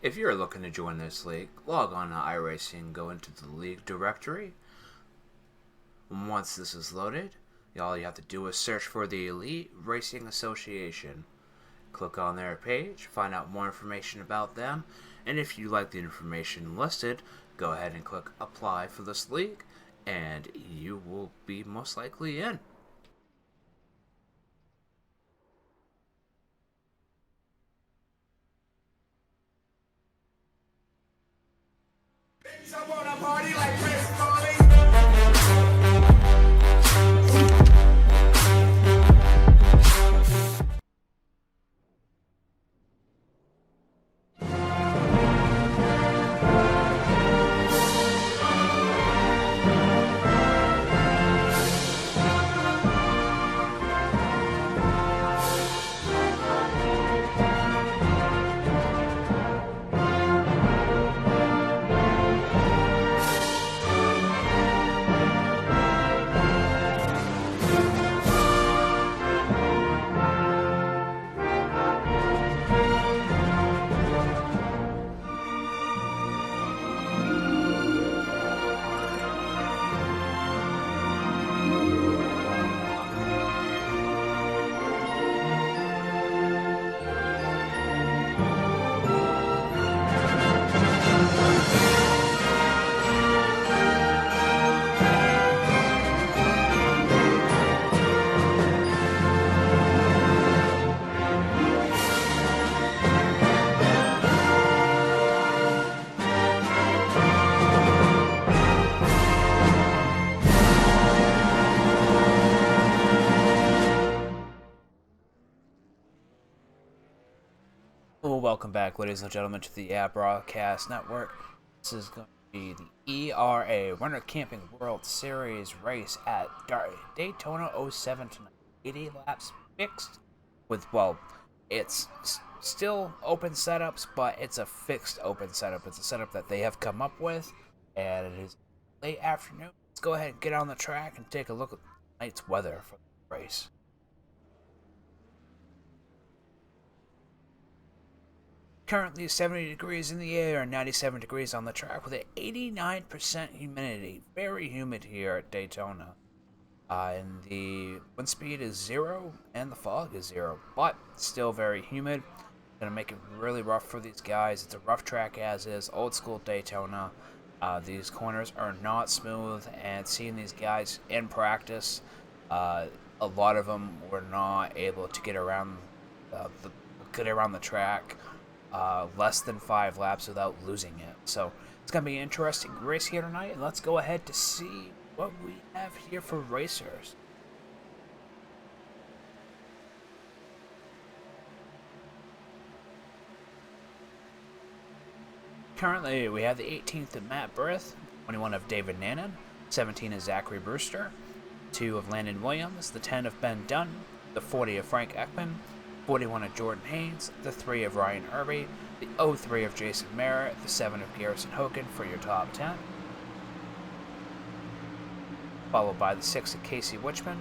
If you're looking to join this league, log on to iRacing and go into the league directory. Once this is loaded, all you have to do is search for the Elite Racing Association. Click on their page, find out more information about them, and if you like the information listed, go ahead and click apply for this league, and you will be most likely in. I wanna party like Chris Farley. Welcome back, ladies and gentlemen, to the Broadcast Network. This is going to be the ERA Winter Camping World Series race at Daytona 07 tonight. 80 laps fixed with, well, it's still open setups, but it's a fixed open setup. It's a setup that they have come up with, and it is late afternoon. Let's go ahead and get on the track and take a look at tonight's weather for the race. Currently 70 degrees in the air and 97 degrees on the track with an 89% humidity. Very humid here at Daytona. And the wind speed is 0 and the fog is 0, but still very humid. Gonna make it really rough for these guys. It's a rough track as is, old school Daytona. These corners are not smooth, and seeing these guys in practice, a lot of them were not able to get around the track. Less than 5 laps without losing it. So it's going to be an interesting race here tonight, and let's go ahead to see what we have here for racers. Currently, we have the 18th of Matt Brith, 21 of David Nannon, 17 of Zachary Brewster, 2 of Landon Williams, the 10 of Ben Dunn, the 40 of Frank Ekman, 41 of Jordan Haynes, the 3 of Ryan Irby, the 03 of Jason Merritt, the 7 of Garrison Hogan for your top 10. Followed by the 6 of Casey Wichman,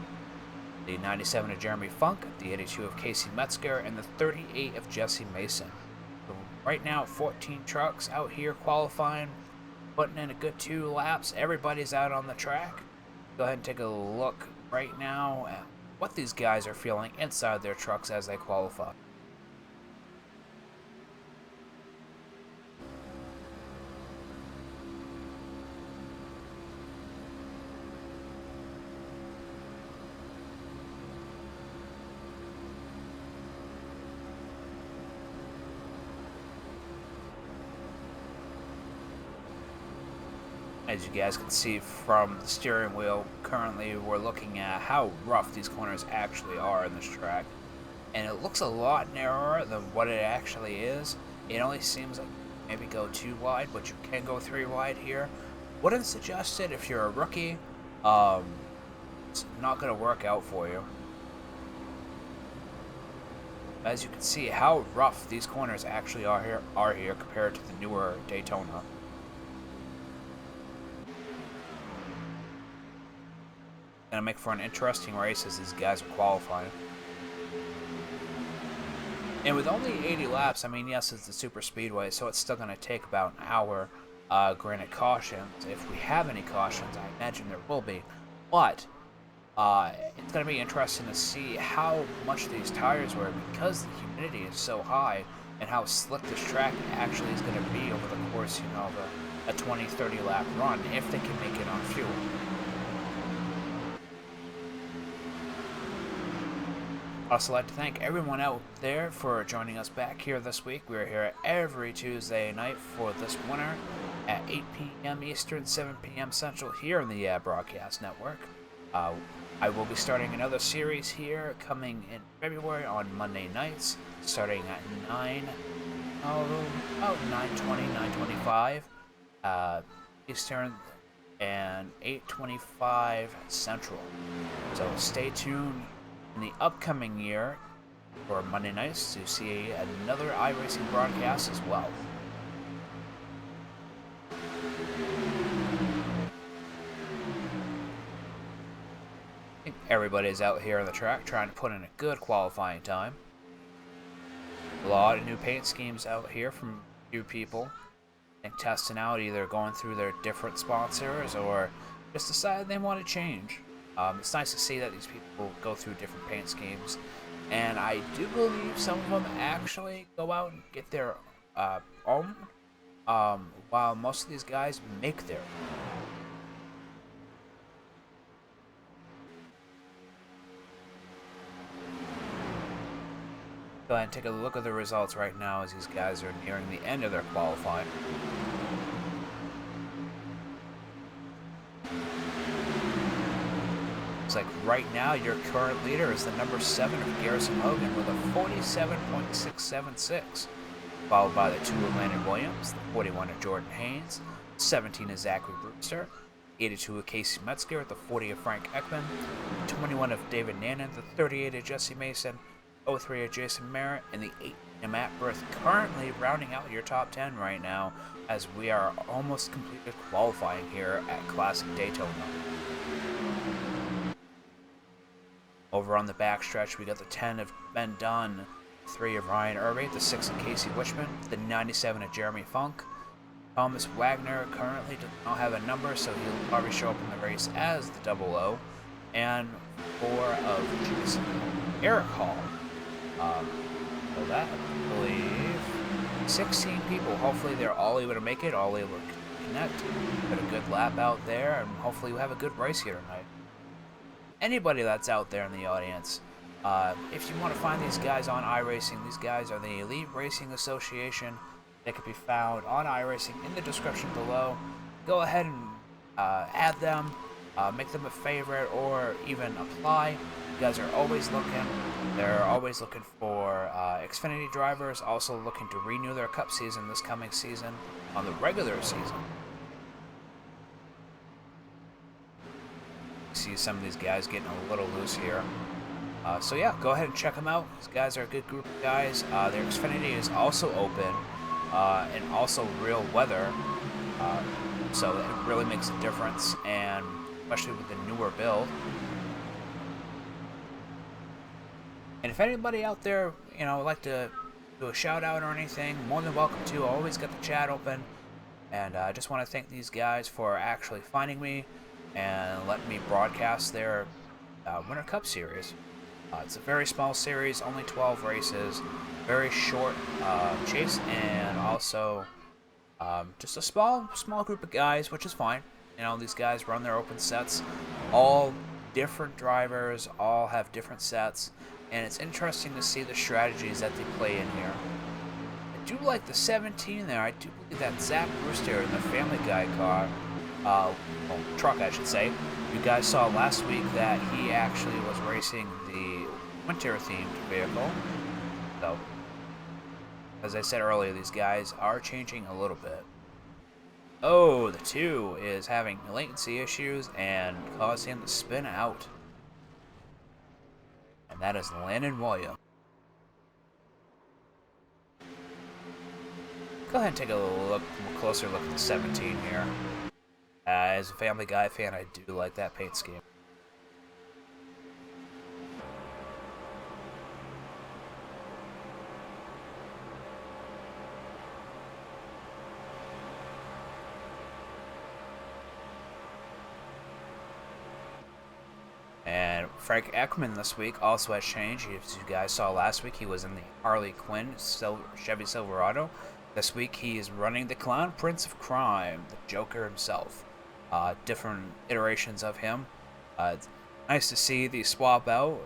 the 97 of Jeremy Funk, the 82 of Casey Metzger, and the 38 of Jesse Mason. So right now, 14 trucks out here qualifying, putting in a good 2 laps. Everybody's out on the track. Go ahead and take a look right now at what these guys are feeling inside their trucks as they qualify. As you guys can see from the steering wheel, currently we're looking at how rough these corners actually are in this track. And it looks a lot narrower than what it actually is. It only seems like maybe go 2 wide, but you can go 3 wide here. Wouldn't suggest it if you're a rookie. It's not going to work out for you. As you can see how rough these corners actually are here compared to the newer Daytona. Gonna make for an interesting race as these guys are qualifying. And with only 80 laps, I mean, yes, it's a super speedway, so it's still going to take about an hour. Granted, cautions, if we have any cautions, I imagine there will be. But it's going to be interesting to see how much these tires wear because the humidity is so high and how slick this track actually is going to be over the course, of a 20-30 lap run if they can make it on fuel. I'd also like to thank everyone out there for joining us back here this week. We're here every Tuesday night for this winter at 8 p.m. Eastern, 7 p.m. Central here on the Broadcast Network. I will be starting another series here coming in February on Monday nights, starting at 9:20, 9:25 Eastern, and 8:25 Central. So stay tuned in the upcoming year for Monday nights to see another iRacing broadcast as well. I think everybody's out here on the track trying to put in a good qualifying time. A lot of new paint schemes out here from a few people. I think testing out, either going through their different sponsors or just decided they want to change. It's nice to see that these people go through different paint schemes, and I do believe some of them actually go out and get their own, while most of these guys make their own. Go ahead and take a look at the results right now as these guys are nearing the end of their qualifying. Looks like right now your current leader is the number 7 of Garrison Hogan with a 47.676, followed by the 2 of Landon Williams, the 41 of Jordan Haynes, 17 of Zachary Brewster, 82 of Casey Metzger, the 40 of Frank Ekman, 21 of David Nannon, the 38 of Jesse Mason, 03 of Jason Merritt, and the 8 of Matt Berth, currently rounding out your top 10 right now as we are almost completed qualifying here at Classic Daytona. Over on the backstretch, we got the 10 of Ben Dunn, 3 of Ryan Irby, the 6 of Casey Wishman, the 97 of Jeremy Funk. Thomas Wagner currently does not have a number, so he'll probably show up in the race as the 00. And 4 of Jason Eric Hall. So that, I believe, 16 people. Hopefully they're all able to make it, all able to connect. Got a good lap out there, and hopefully we'll have a good race here tonight. Anybody that's out there in the audience, if you want to find these guys on iRacing, these guys are the Elite Racing Association. They can be found on iRacing in the description below. Go ahead and add them, make them a favorite, or even apply. You guys are always looking. They're always looking for Xfinity drivers, also looking to renew their Cup season this coming season on the regular season. See some of these guys getting a little loose here. So yeah, go ahead and check them out. These guys are a good group of guys. Their Xfinity is also open, and also real weather. So it really makes a difference, and especially with the newer build. And if anybody out there, would like to do a shout out or anything, more than welcome to. I always got the chat open, and I just want to thank these guys for actually finding me and letting me broadcast their Winter Cup series. It's a very small series, only 12 races, very short chase, and also just a small group of guys, which is fine. These guys run their open sets, all different drivers, all have different sets, and it's interesting to see the strategies that they play in here. I do like the 17 there. I do believe that Zach Brewster in the Family Guy car, truck I should say. You guys saw last week that he actually was racing the winter-themed vehicle. So, as I said earlier, these guys are changing a little bit. Oh, the 2 is having latency issues and caused him to spin out. And that is Landon Williams. Go ahead and take a closer look at the 17 here. As a Family Guy fan, I do like that paint scheme. And Frank Ekman this week also has changed. As you guys saw last week, he was in the Harley Quinn Chevy Silverado. This week, he is running the Clown Prince of Crime, the Joker himself. Different iterations of him. It's nice to see the swap out.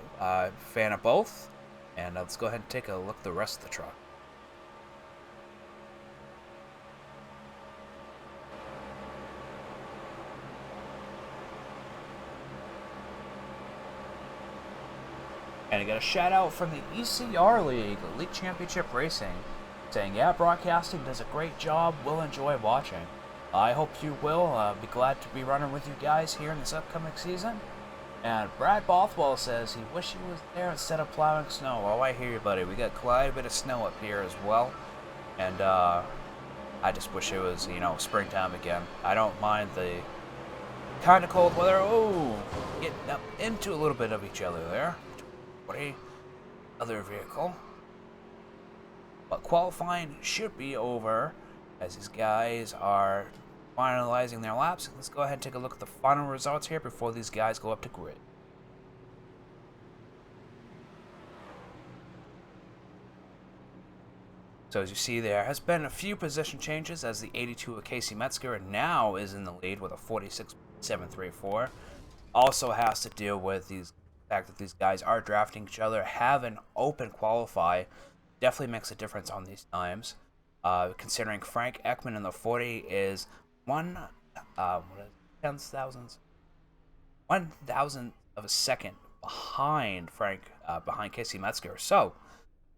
Fan of both. And let's go ahead and take a look at the rest of the truck. And I got a shout out from the ECR League, Elite Championship Racing, saying, yeah, broadcasting does a great job, we'll enjoy watching. I hope you will, be glad to be running with you guys here in this upcoming season. And Brad Bothwell says he wish he was there instead of plowing snow. Oh, I hear you, buddy. We got quite a bit of snow up here as well. And I just wish it was, springtime again. I don't mind the kind of cold weather. Oh, getting up into a little bit of each other there. Other vehicle. But qualifying should be over as these guys are finalizing their laps. Let's go ahead and take a look at the final results here before these guys go up to grid. So as you see, there has been a few position changes as the 82 of Casey Metzger now is in the lead with a 46.734. Also has to deal with the fact that these guys are drafting each other, have an open qualify. Definitely makes a difference on these times. Considering Frank Ekman in the 40 is 1,000th of a second behind behind Casey Metzger. So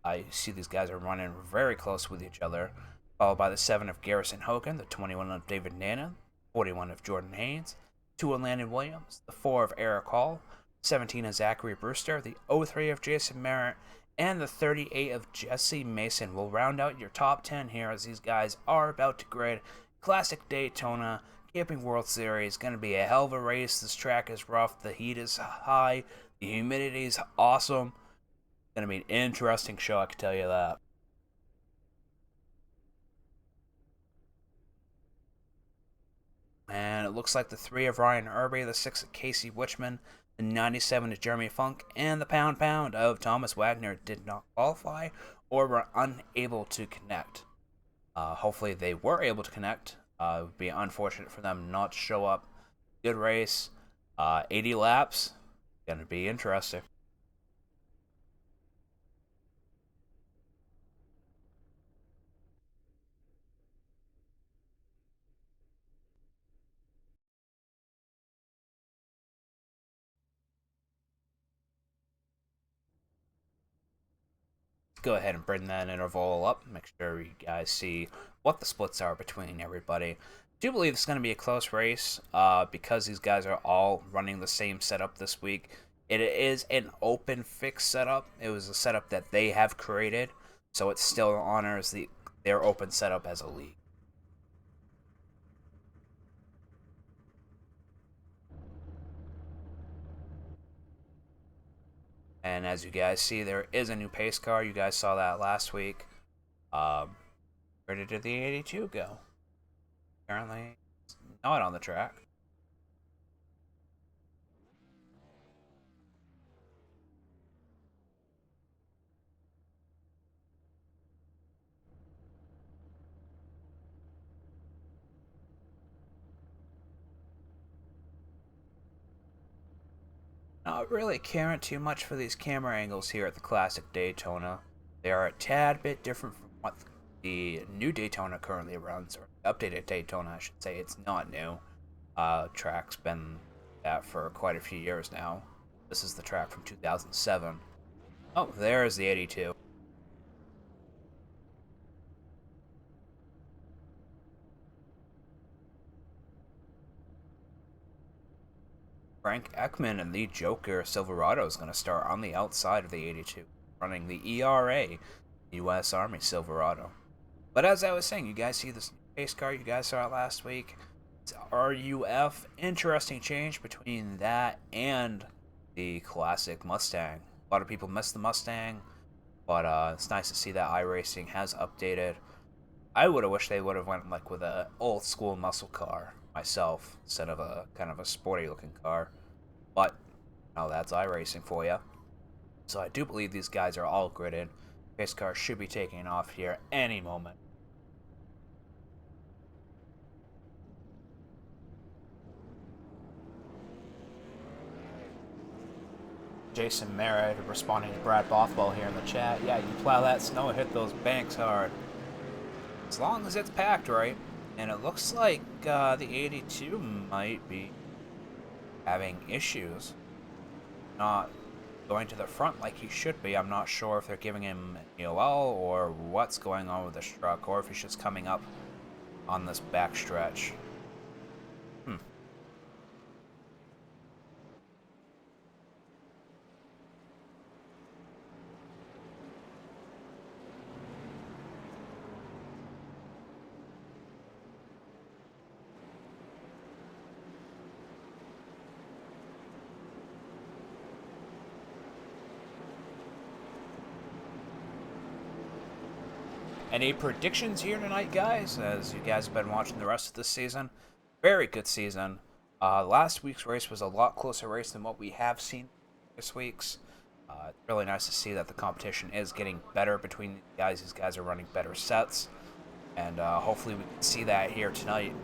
you see these guys are running very close with each other, followed by the 7 of Garrison Hogan, the 21 of David Nana, 41 of Jordan Haynes, 2 of Landon Williams, the 4 of Eric Hall, 17 of Zachary Brewster, the 03 of Jason Merritt, and the 38 of Jesse Mason will round out your top 10 here as these guys are about to grid. Classic Daytona, Camping World Series, going to be a hell of a race. This track is rough, the heat is high, the humidity is awesome. Going to be an interesting show, I can tell you that. And it looks like the 3 of Ryan Irby, the 6 of Casey Wichman, the 97 of Jeremy Funk, and the pound of Thomas Wagner did not qualify or were unable to connect. Hopefully they were able to connect. It would be unfortunate for them not to show up. Good race. 80 laps. Going to be interesting. Go ahead and bring that interval up. Make sure you guys see what the splits are between everybody. I do believe it's going to be a close race because these guys are all running the same setup this week. It is an open fixed setup. It was a setup that they have created, so it still honors their open setup as a league. And as you guys see, there is a new pace car. You guys saw that last week. Where did the 82 go? Apparently, not on the track. Not really caring too much for these camera angles here at the Classic Daytona. They are a tad bit different from what the new Daytona currently runs, or updated Daytona, I should say. It's not new. Track's been that for quite a few years now. This is the track from 2007. Oh, there's the 82. Frank Ekman and the Joker Silverado is going to start on the outside of the 82, running the ERA, U.S. Army Silverado. But as I was saying, you guys see this pace car you guys saw it last week. It's RUF. Interesting change between that and the classic Mustang. A lot of people miss the Mustang, but it's nice to see that iRacing has updated. I would have wished they would have went like with a old school muscle car myself instead of a kind of a sporty looking car. But Oh, that's iRacing for you. So I do believe these guys are all gridded. Pace car should be taking off here any moment. Jason Merritt responding to Brad Bothwell here in the chat. Yeah, you plow that snow and hit those banks hard. As long as it's packed right. And it looks like the 82 might be having issues. Not going to the front like he should be. I'm not sure if they're giving him an EOL or what's going on with this truck, or if he's just coming up on this backstretch. Any predictions here tonight, guys? As you guys have been watching the rest of this season, very good season. Last week's race was a lot closer race than what we have seen this week's. It's really nice to see that the competition is getting better between the guys. These guys are running better sets, and hopefully we can see that here tonight.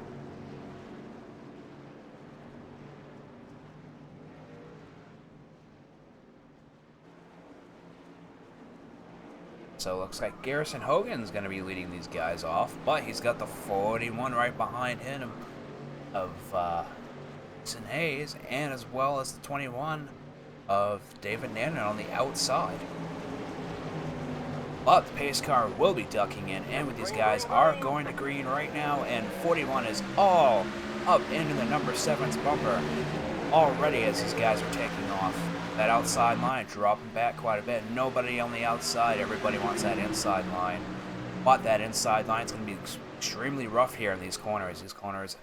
So it looks like Garrison Hogan's going to be leading these guys off, but he's got the 41 right behind him of Jason Hayes, and as well as the 21 of David Nannon on the outside. But the pace car will be ducking in, and with these guys are going to green right now, and 41 is all up into the number 7's bumper already as these guys are taking off. That outside line dropping back quite a bit. Nobody on the outside. Everybody wants that inside line. But that inside line is going to be extremely rough here in these corners. These corners,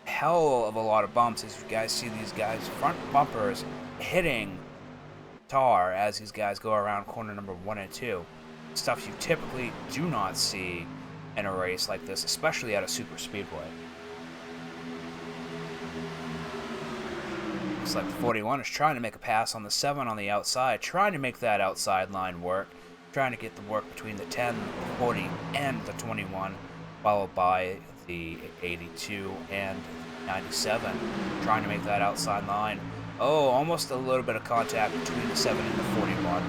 hell of a lot of bumps as you guys see these guys' front bumpers hitting tar as these guys go around corner number 1 and 2. Stuff you typically do not see in a race like this, especially at a super speedway. Looks like the 41 is trying to make a pass on the 7 on the outside, trying to make that outside line work, trying to get the work between the 10, the 40, and the 21, followed by the 82 and 97, trying to make that outside line. Oh, almost a little bit of contact between the 7 and the 41.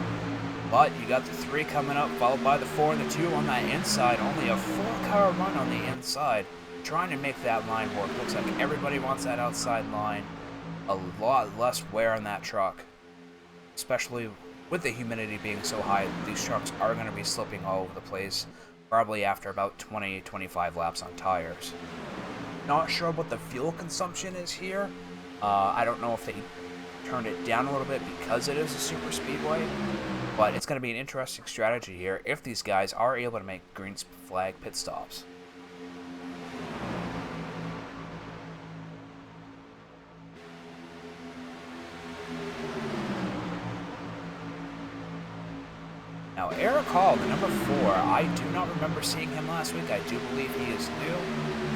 But you got the 3 coming up, followed by the 4 and the 2 on that inside. Only a 4-car run on the inside, trying to make that line work. Looks like everybody wants that outside line. A lot less wear on that truck, especially with the humidity being so high. These trucks are going to be slipping all over the place, probably after about 20-25 laps on tires. Not sure what the fuel consumption is here. I don't know if they turned it down a little bit because it is a super speedway, but it's going to be an interesting strategy here if these guys are able to make green flag pit stops. Now, Eric Hall, the number 4, I do not remember seeing him last week. I do believe he is new.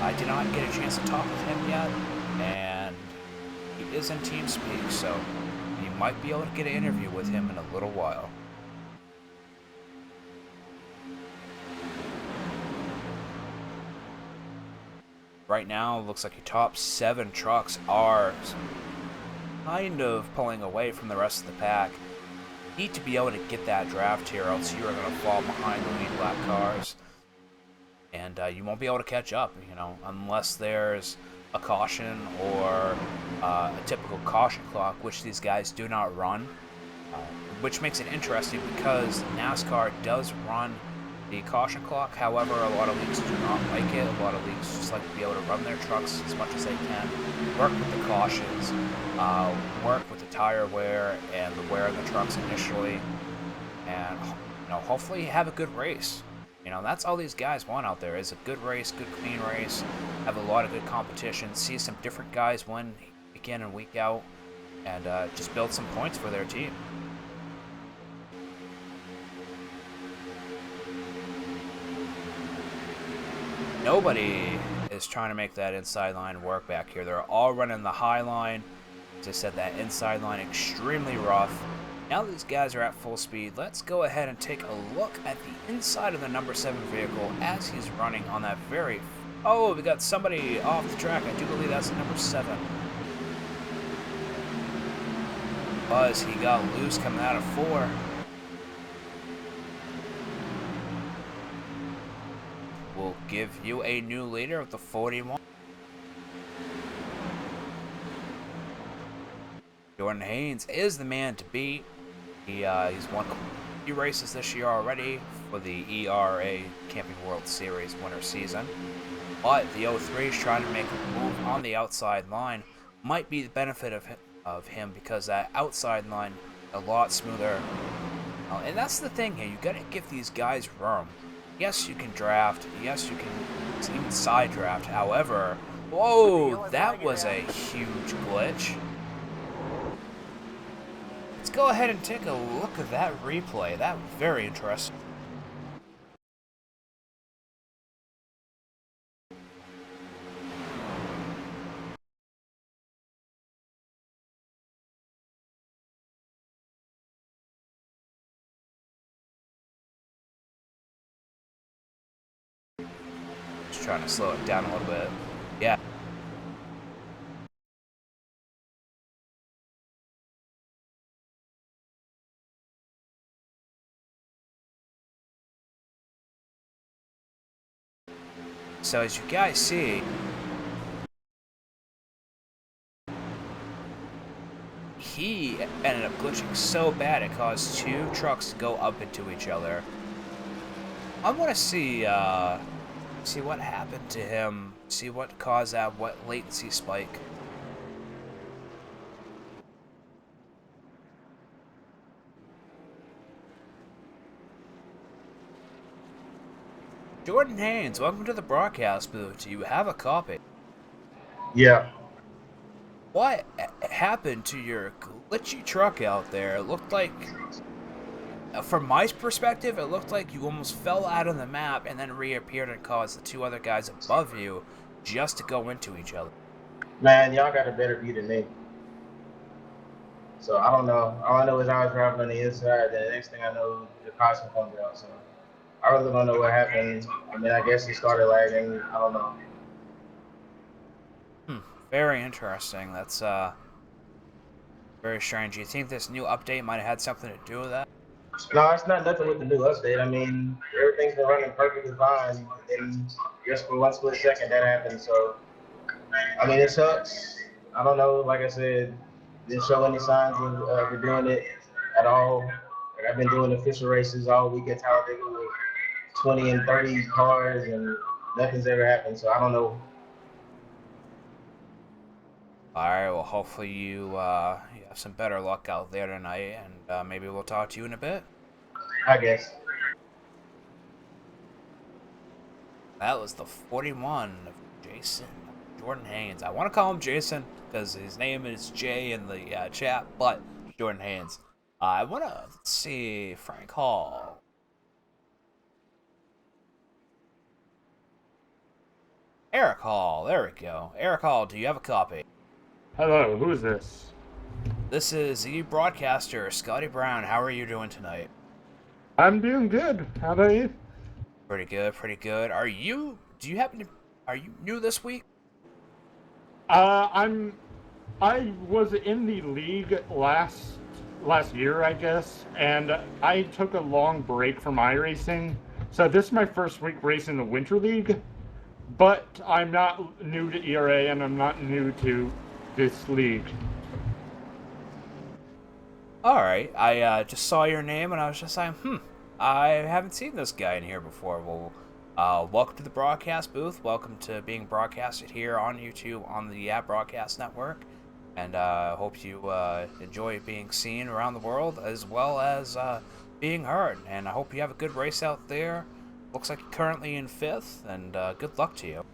I did not get a chance to talk with him yet, and he is in TeamSpeak, so you might be able to get an interview with him in a little while. Right now, it looks like your top 7 trucks are kind of pulling away from the rest of the pack. Need to be able to get that draft here, else you are going to fall behind the lead lap cars, and you won't be able to catch up, unless there's a caution or a typical caution clock, which these guys do not run, which makes it interesting because NASCAR does run the caution clock. However, a lot of leagues do not like it. A lot of leagues just like to be able to run their trucks as much as they can, work with the cautions, work with the tire wear and the wear of the trucks initially, and hopefully have a good race. That's all these guys want out there, is a good race, good clean race, have a lot of good competition, see some different guys win week in and week out, and just build some points for their team. Nobody is trying to make that inside line work back here. They're all running the high line. I said, that inside line extremely rough. Now these guys are at full speed. Let's go ahead and take a look at the inside of the number 7 vehicle as he's running on that very... Oh, we got somebody off the track. I do believe that's the number 7. Buzz, he got loose coming out of 4. We'll give you a new leader with the 41. Jordan Haynes is the man to beat. He's won a few races this year already for the ERA Camping World Series winter season. But the 03 is trying to make a move on the outside line. Might be the benefit of him because that outside line a lot smoother. And that's the thing here. You got to give these guys room. Yes, you can draft. Yes, you can even side draft. However, whoa, that was a huge glitch. Let's go ahead and take a look at that replay. That was very interesting. Just trying to slow it down a little bit. Yeah. So as you guys see, he ended up glitching so bad it caused 2 trucks to go up into each other. I want to see what happened to him, see what caused that latency spike. Jordan Haynes, welcome to the broadcast booth. Do you have a copy? Yeah. What happened to your glitchy truck out there? It looked like, from my perspective, it looked like you almost fell out of the map and then reappeared and caused the 2 other guys above you just to go into each other. Man, y'all got a better view than me. So I don't know. All I know is I was driving on the inside, and the next thing I know, the caution comes out. So I really don't know what happened. I mean, I guess it started lagging. I don't know. Very interesting. That's very strange. Do you think this new update might have had something to do with that? No, it's not nothing with the new update. I mean, everything's been running perfectly fine. And just for 1 split second, that happened. So, I mean, it sucks. I don't know. Like I said, didn't show any signs of doing it at all. Like, I've been doing official races all week at Talladega with 20 and 30 cars, and nothing's ever happened. So I don't know. Alright, well, hopefully you have some better luck out there tonight, and maybe we'll talk to you in a bit. I guess. That was the 41 of Jordan Haynes. I want to call him Jason because his name is Jay in the chat, but Jordan Haynes. I want to, let's see, Frank Hall. Eric Hall, there we go. Eric Hall, do you have a copy? Hello, who is this? This is the broadcaster, Scotty Brown. How are you doing tonight? I'm doing good. How about you? Pretty good, pretty good. Are you new this week? I was in the league last year, I guess, and I took a long break from iRacing. So this is my first week racing the Winter League, but I'm not new to ERA and I'm not new to this league. Alright, I just saw your name and I was just like, I haven't seen this guy in here before. Well, welcome to the broadcast booth. Welcome to being broadcasted here on YouTube on the Broadcast Network. And I hope you enjoy being seen around the world as well as being heard. And I hope you have a good race out there. Looks like you're currently in 5th, and good luck to you.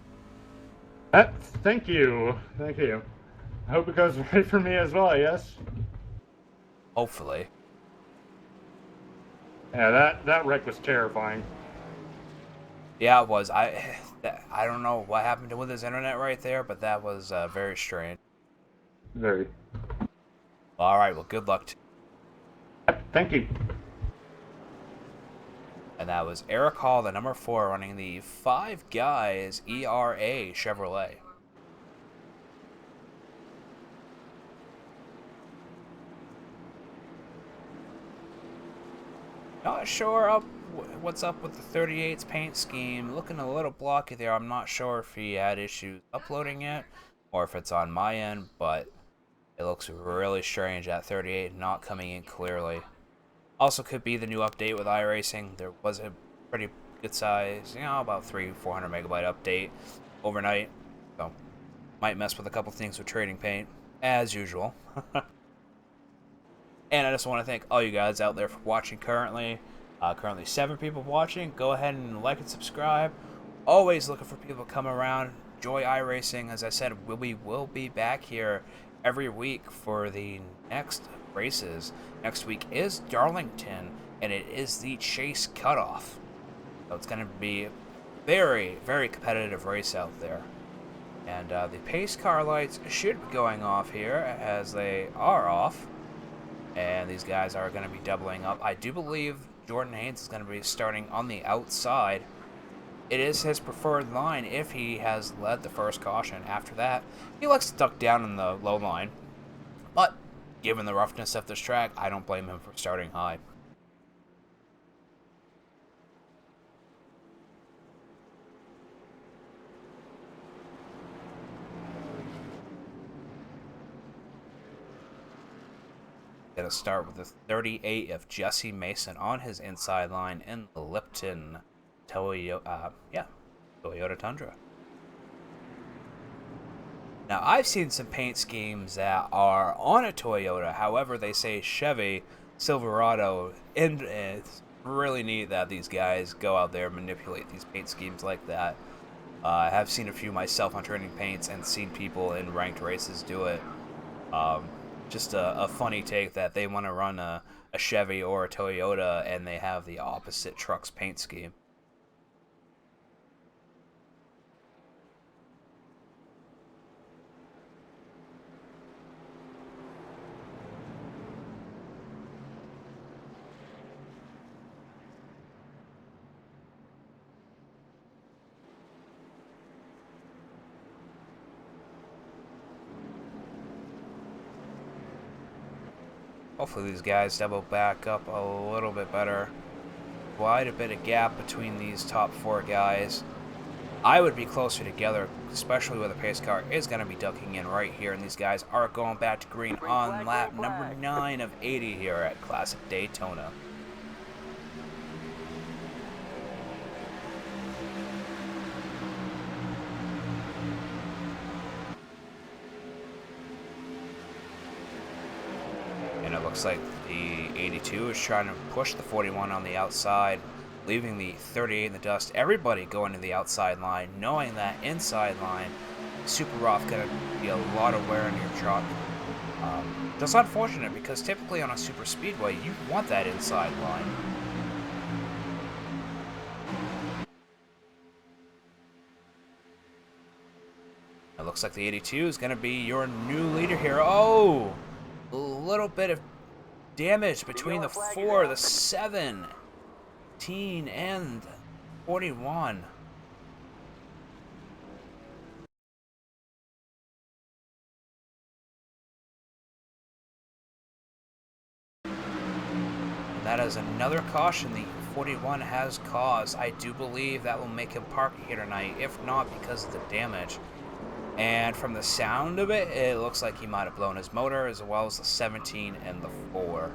Thank you. Thank you. I hope it goes right for me as well, yes? Hopefully. Yeah, that wreck was terrifying. Yeah, it was. I don't know what happened with his internet right there, but that was very strange. Very. All right, well, good luck. Yep, thank you. And that was Eric Hall, the number 4, running the Five Guys ERA Chevrolet. Not sure what's up with the 38's paint scheme. Looking a little blocky there. I'm not sure if he had issues uploading it or if it's on my end, but it looks really strange at 38 not coming in clearly. Also could be the new update with iRacing. There was a pretty good size, about 300-400 megabyte update overnight. So might mess with a couple things with trading paint, as usual. And I just want to thank all you guys out there for watching currently. Currently 7 people watching. Go ahead and like and subscribe. Always looking for people to come around. Enjoy iRacing. As I said, we will be back here every week for the next races. Next week is Darlington, and it is the Chase Cutoff. So it's going to be a very, very competitive race out there. And the pace car lights should be going off here, as they are off. And these guys are going to be doubling up. I do believe Jordan Haynes is going to be starting on the outside. It is his preferred line if he has led the first caution. After that, he likes to duck down in the low line. But given the roughness of this track, I don't blame him for starting high. Gonna start with the 38 of Jesse Mason on his inside line in the Lipton Toyota Tundra. Now, I've seen some paint schemes that are on a Toyota, however, they say Chevy, Silverado, and it's really neat that these guys go out there and manipulate these paint schemes like that. I have seen a few myself on Turning Paints and seen people in ranked races do it. Just a funny take that they want to run a Chevy or a Toyota and they have the opposite truck's paint scheme. Hopefully these guys double back up a little bit better. Quite a bit of gap between these top 4 guys. I would be closer together, especially where the pace car is going to be ducking in right here. And these guys are going back to green on lap number 9 of 80 here at Classic Daytona. And it looks like the 82 is trying to push the 41 on the outside, leaving the 38 in the dust. Everybody going to the outside line, knowing that inside line, super rough, going to be a lot of wear on your truck. That's unfortunate because typically on a super speedway, you want that inside line. It looks like the 82 is going to be your new leader here. Oh! A little bit of damage between the 4, the 17, and 41. That is another caution the 41 has caused. I do believe that will make him park here tonight, if not because of the damage. And from the sound of it, it looks like he might have blown his motor as well as the 17 and the 4.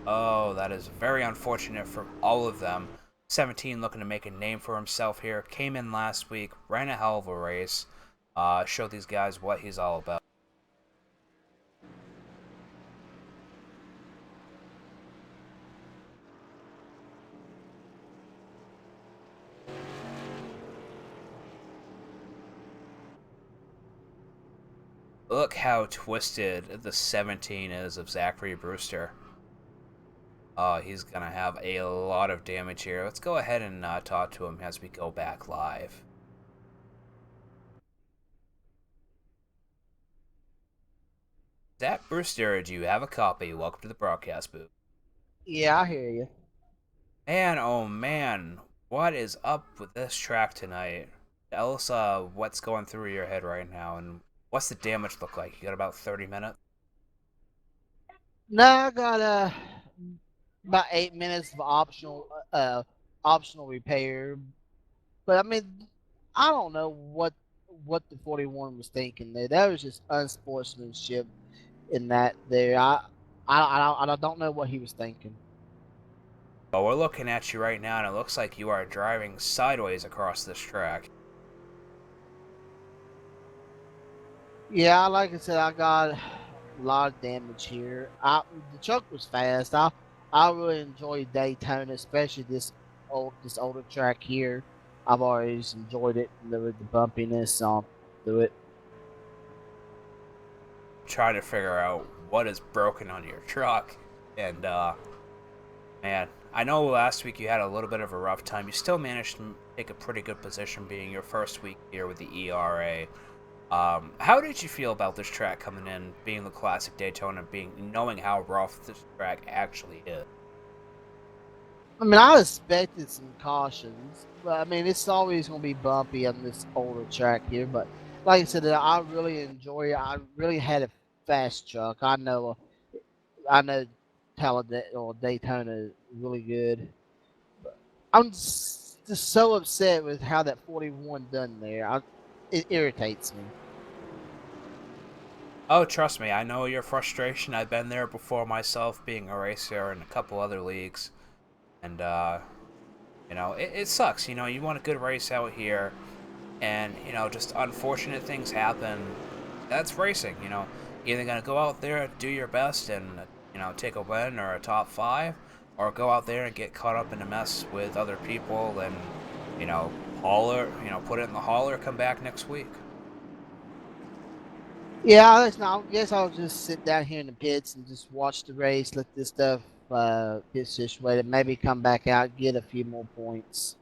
Oh, that is very unfortunate for all of them. 17 looking to make a name for himself here. Came in last week, ran a hell of a race. Showed these guys what he's all about. Look how twisted the 17 is of Zachary Brewster. He's going to have a lot of damage here. Let's go ahead and talk to him as we go back live. Zach Brewster, do you have a copy? Welcome to the broadcast booth. Yeah, I hear you. And oh man, what is up with this track tonight? Tell us what's going through your head right now, and what's the damage look like? You got about 30 minutes? No, I got about 8 minutes of optional repair. But I mean, I don't know what the 41 was thinking there. That was just unsportsmanship in that there. I don't know what he was thinking. But we're looking at you right now, and it looks like you are driving sideways across this track. Yeah, like I said, I got a lot of damage here. The truck was fast. I really enjoyed Daytona, especially this older track here. I've always enjoyed it with the bumpiness through it. Trying to figure out what is broken on your truck, and man, I know last week you had a little bit of a rough time. You still managed to take a pretty good position, being your first week here with the ERA. How did you feel about this track coming in, being the classic Daytona, knowing how rough this track actually is? I mean, I expected some cautions, but I mean, it's always going to be bumpy on this older track here. But like I said, I really enjoy it. I really had a fast truck. I know Talladega or Daytona is really good. I'm just so upset with how that 41 done there. It irritates me. Oh, trust me, I know your frustration. I've been there before myself, being a racer in a couple other leagues. And, it sucks. You want a good race out here, and, just unfortunate things happen. That's racing, Either going to go out there, do your best, and, take a win or a top 5, or go out there and get caught up in a mess with other people and, hauler, put it in the hauler, come back next week. Yeah, I guess I'll just sit down here in the pits and just watch the race, let this stuff get situated, maybe come back out, get a few more points.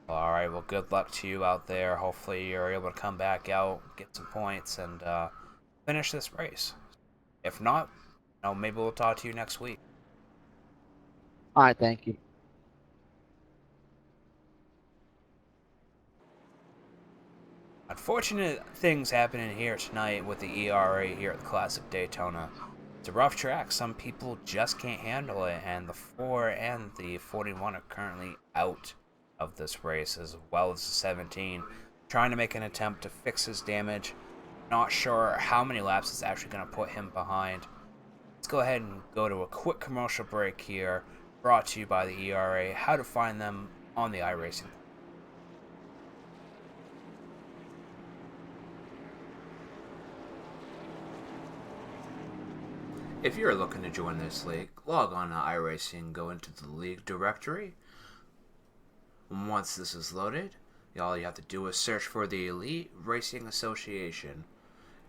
All right, well, good luck to you out there. Hopefully you're able to come back out, get some points, and finish this race. If not, maybe we'll talk to you next week. All right, thank you. Unfortunate things happening here tonight with the ERA here at the Classic Daytona. It's a rough track. Some people just can't handle it, and the 4 and the 41 are currently out of this race, as well as the 17, trying to make an attempt to fix his damage. Not sure how many laps it's actually going to put him behind. Let's go ahead and go to a quick commercial break here, brought to you by the ERA. How to find them on the iRacing. If you're looking to join this league, log on to iRacing, go into the league directory. Once this is loaded, all you have to do is search for the Elite Racing Association.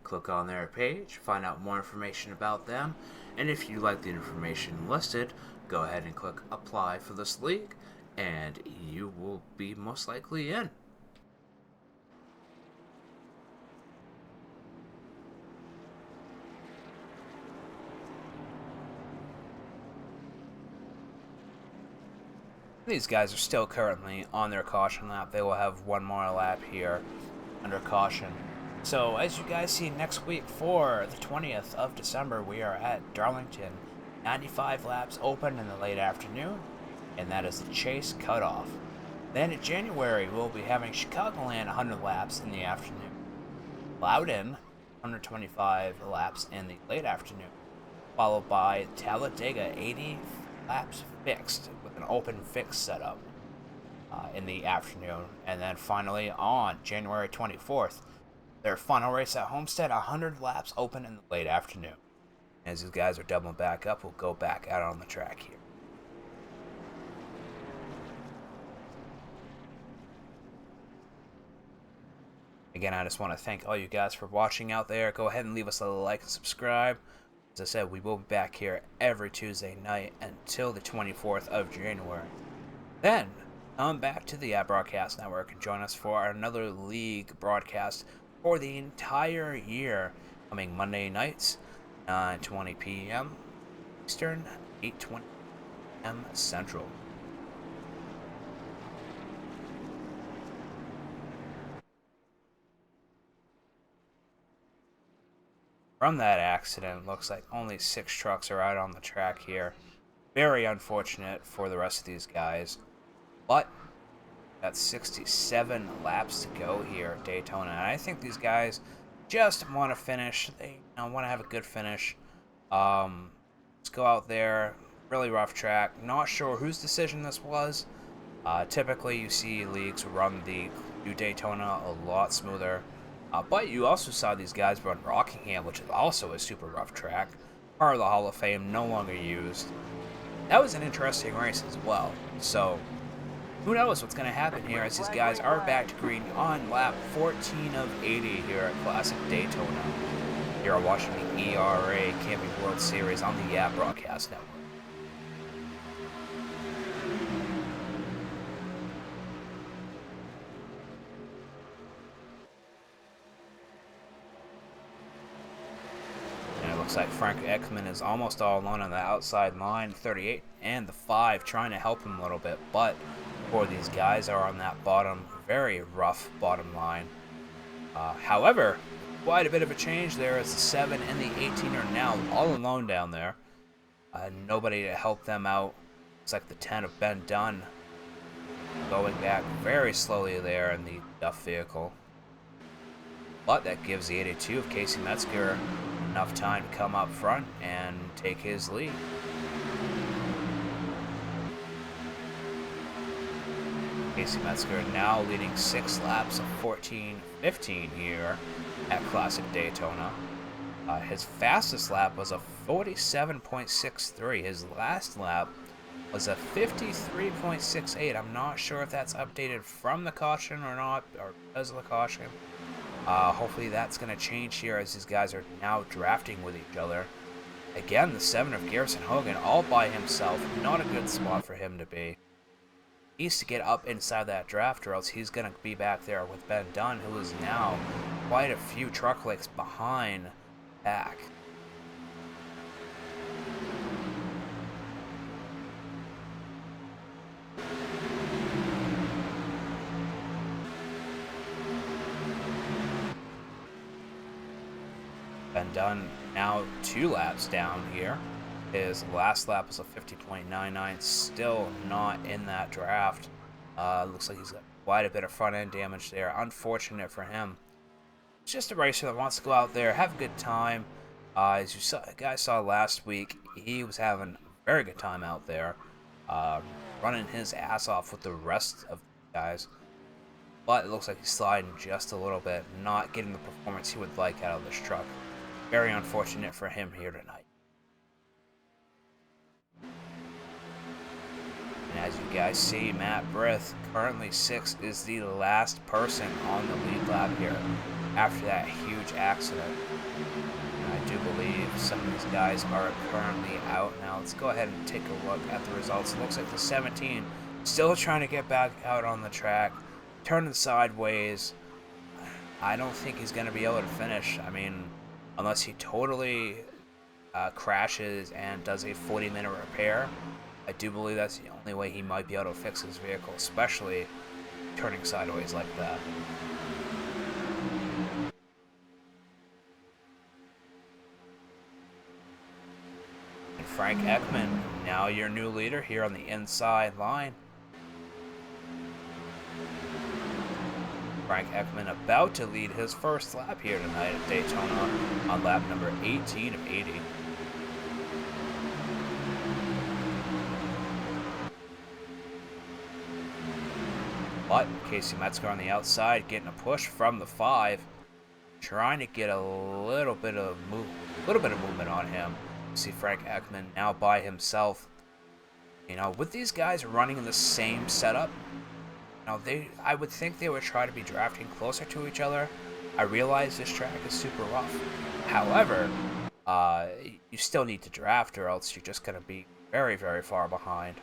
Click on their page, find out more information about them, and if you like the information listed, go ahead and click apply for this league, and you will be most likely in. These guys are still currently on their caution lap. They will have one more lap here under caution. So as you guys see next week for the 20th of December, we are at Darlington. 95 laps open in the late afternoon, and that is the chase cutoff. Then in January, we'll be having Chicagoland 100 laps in the afternoon. Loudon, 125 laps in the late afternoon, followed by Talladega, 80 laps fixed with an open fix setup in the afternoon. And then finally on January 24th, their final race at Homestead, 100 laps open in the late afternoon. As these guys are doubling back up, we'll go back out on the track here. Again, I just want to thank all you guys for watching out there. Go ahead and leave us a like and subscribe. As I said, we will be back here every Tuesday night until the 24th of January. Then, come back to the Broadcast Network and join us for another league broadcast for the entire year, coming Monday nights, 9:20 p.m. Eastern, 8:20 p.m. Central. From that accident, looks like only 6 trucks are out on the track here. Very unfortunate for the rest of these guys. But got 67 laps to go here at Daytona. And I think these guys just want to finish. They want to have a good finish. Let's go out there. Really rough track. Not sure whose decision this was. Typically, you see leagues run the new Daytona a lot smoother. But you also saw these guys run Rockingham, which is also a super rough track. Part of the Hall of Fame, no longer used. That was an interesting race as well. So, who knows what's going to happen here as these guys are back to green on lap 14 of 80 here at Classic Daytona. You're watching the ERA Camping World Series on the YAP Broadcast Network. Looks like Frank Ekman is almost all alone on the outside line, 38 and the 5 trying to help him a little bit, but 4 of these guys are on that bottom, very rough bottom line. However, quite a bit of a change there as the 7 and the 18 are now all alone down there. Nobody to help them out. Looks like the 10 of Ben Dunn going back very slowly there in the Duff vehicle. But that gives the 82 of Casey Metzger enough time to come up front and take his lead. Casey Metzger now leading 6 laps of 14:15 here at Classic Daytona. His fastest lap was a 47.63. His last lap was a 53.68. I'm not sure if that's updated from the caution or not, or because of the caution. Hopefully that's going to change here as these guys are now drafting with each other. Again, the 7 of Garrison Hogan all by himself. Not a good spot for him to be. He needs to get up inside that draft or else he's going to be back there with Ben Dunn, who is now quite a few truck lengths behind back. Ben Dunn now 2 laps down here. His last lap was a 50.99, still not in that draft. Looks like he's got quite a bit of front end damage there. Unfortunate for him. It's just a racer that wants to go out there, have a good time. As you guys saw last week, he was having a very good time out there, running his ass off with the rest of the guys. But it looks like he's sliding just a little bit, not getting the performance he would like out of this truck. Very unfortunate for him here tonight. And as you guys see, Matt Brith, currently 6th, is the last person on the lead lap here after that huge accident. And I do believe some of these guys are currently out now. Let's go ahead and take a look at the results. It looks like the 17 still trying to get back out on the track, turning sideways. I don't think he's going to be able to finish. I mean, unless he totally crashes and does a 40-minute repair. I do believe that's the only way he might be able to fix his vehicle, especially turning sideways like that. And Frank Ekman, now your new leader here on the inside line. Frank Ekman about to lead his first lap here tonight at Daytona on lap number 18 of 80. But Casey Metzger on the outside getting a push from the 5, trying to get a little bit of movement on him. You see Frank Ekman now by himself. You know, with these guys running in the same setup, now, I would think they would try to be drafting closer to each other. I realize this track is super rough. However, you still need to draft or else you're just going to be very, very far behind.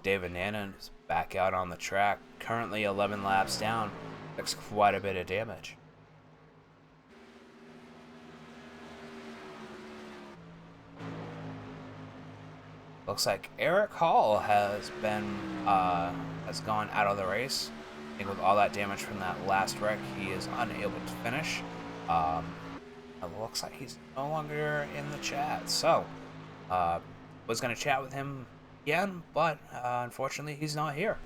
David Nannon is back out on the track, currently 11 laps down. Looks quite a bit of damage. Looks like Eric Hall has gone out of the race. I think with all that damage from that last wreck, he is unable to finish. It looks like he's no longer in the chat. So, was going to chat with him again, but unfortunately he's not here.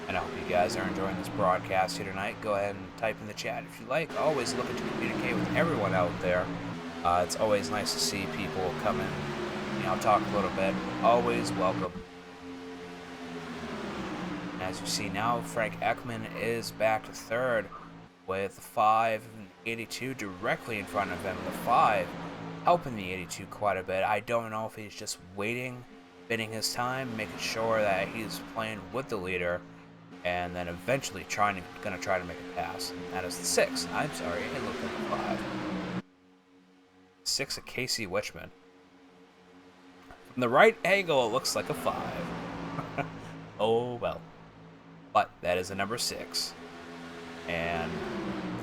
And I hope you guys are enjoying this broadcast here tonight. Go ahead and type in the chat if you like. Always looking to communicate with everyone out there. It's always nice to see people come in, talk a little bit. Always welcome. As you see now, Frank Ekman is back to third with the 5 and 82 directly in front of him. The 5 helping the 82 quite a bit. I don't know if he's just waiting, bidding his time, making sure that he's playing with the leader, and then eventually gonna try to make a pass. And that is the 6. I'm sorry, it looked like a 5. 6 of Casey Wichman. From the right angle, it looks like a 5. Oh well. But that is a number 6. And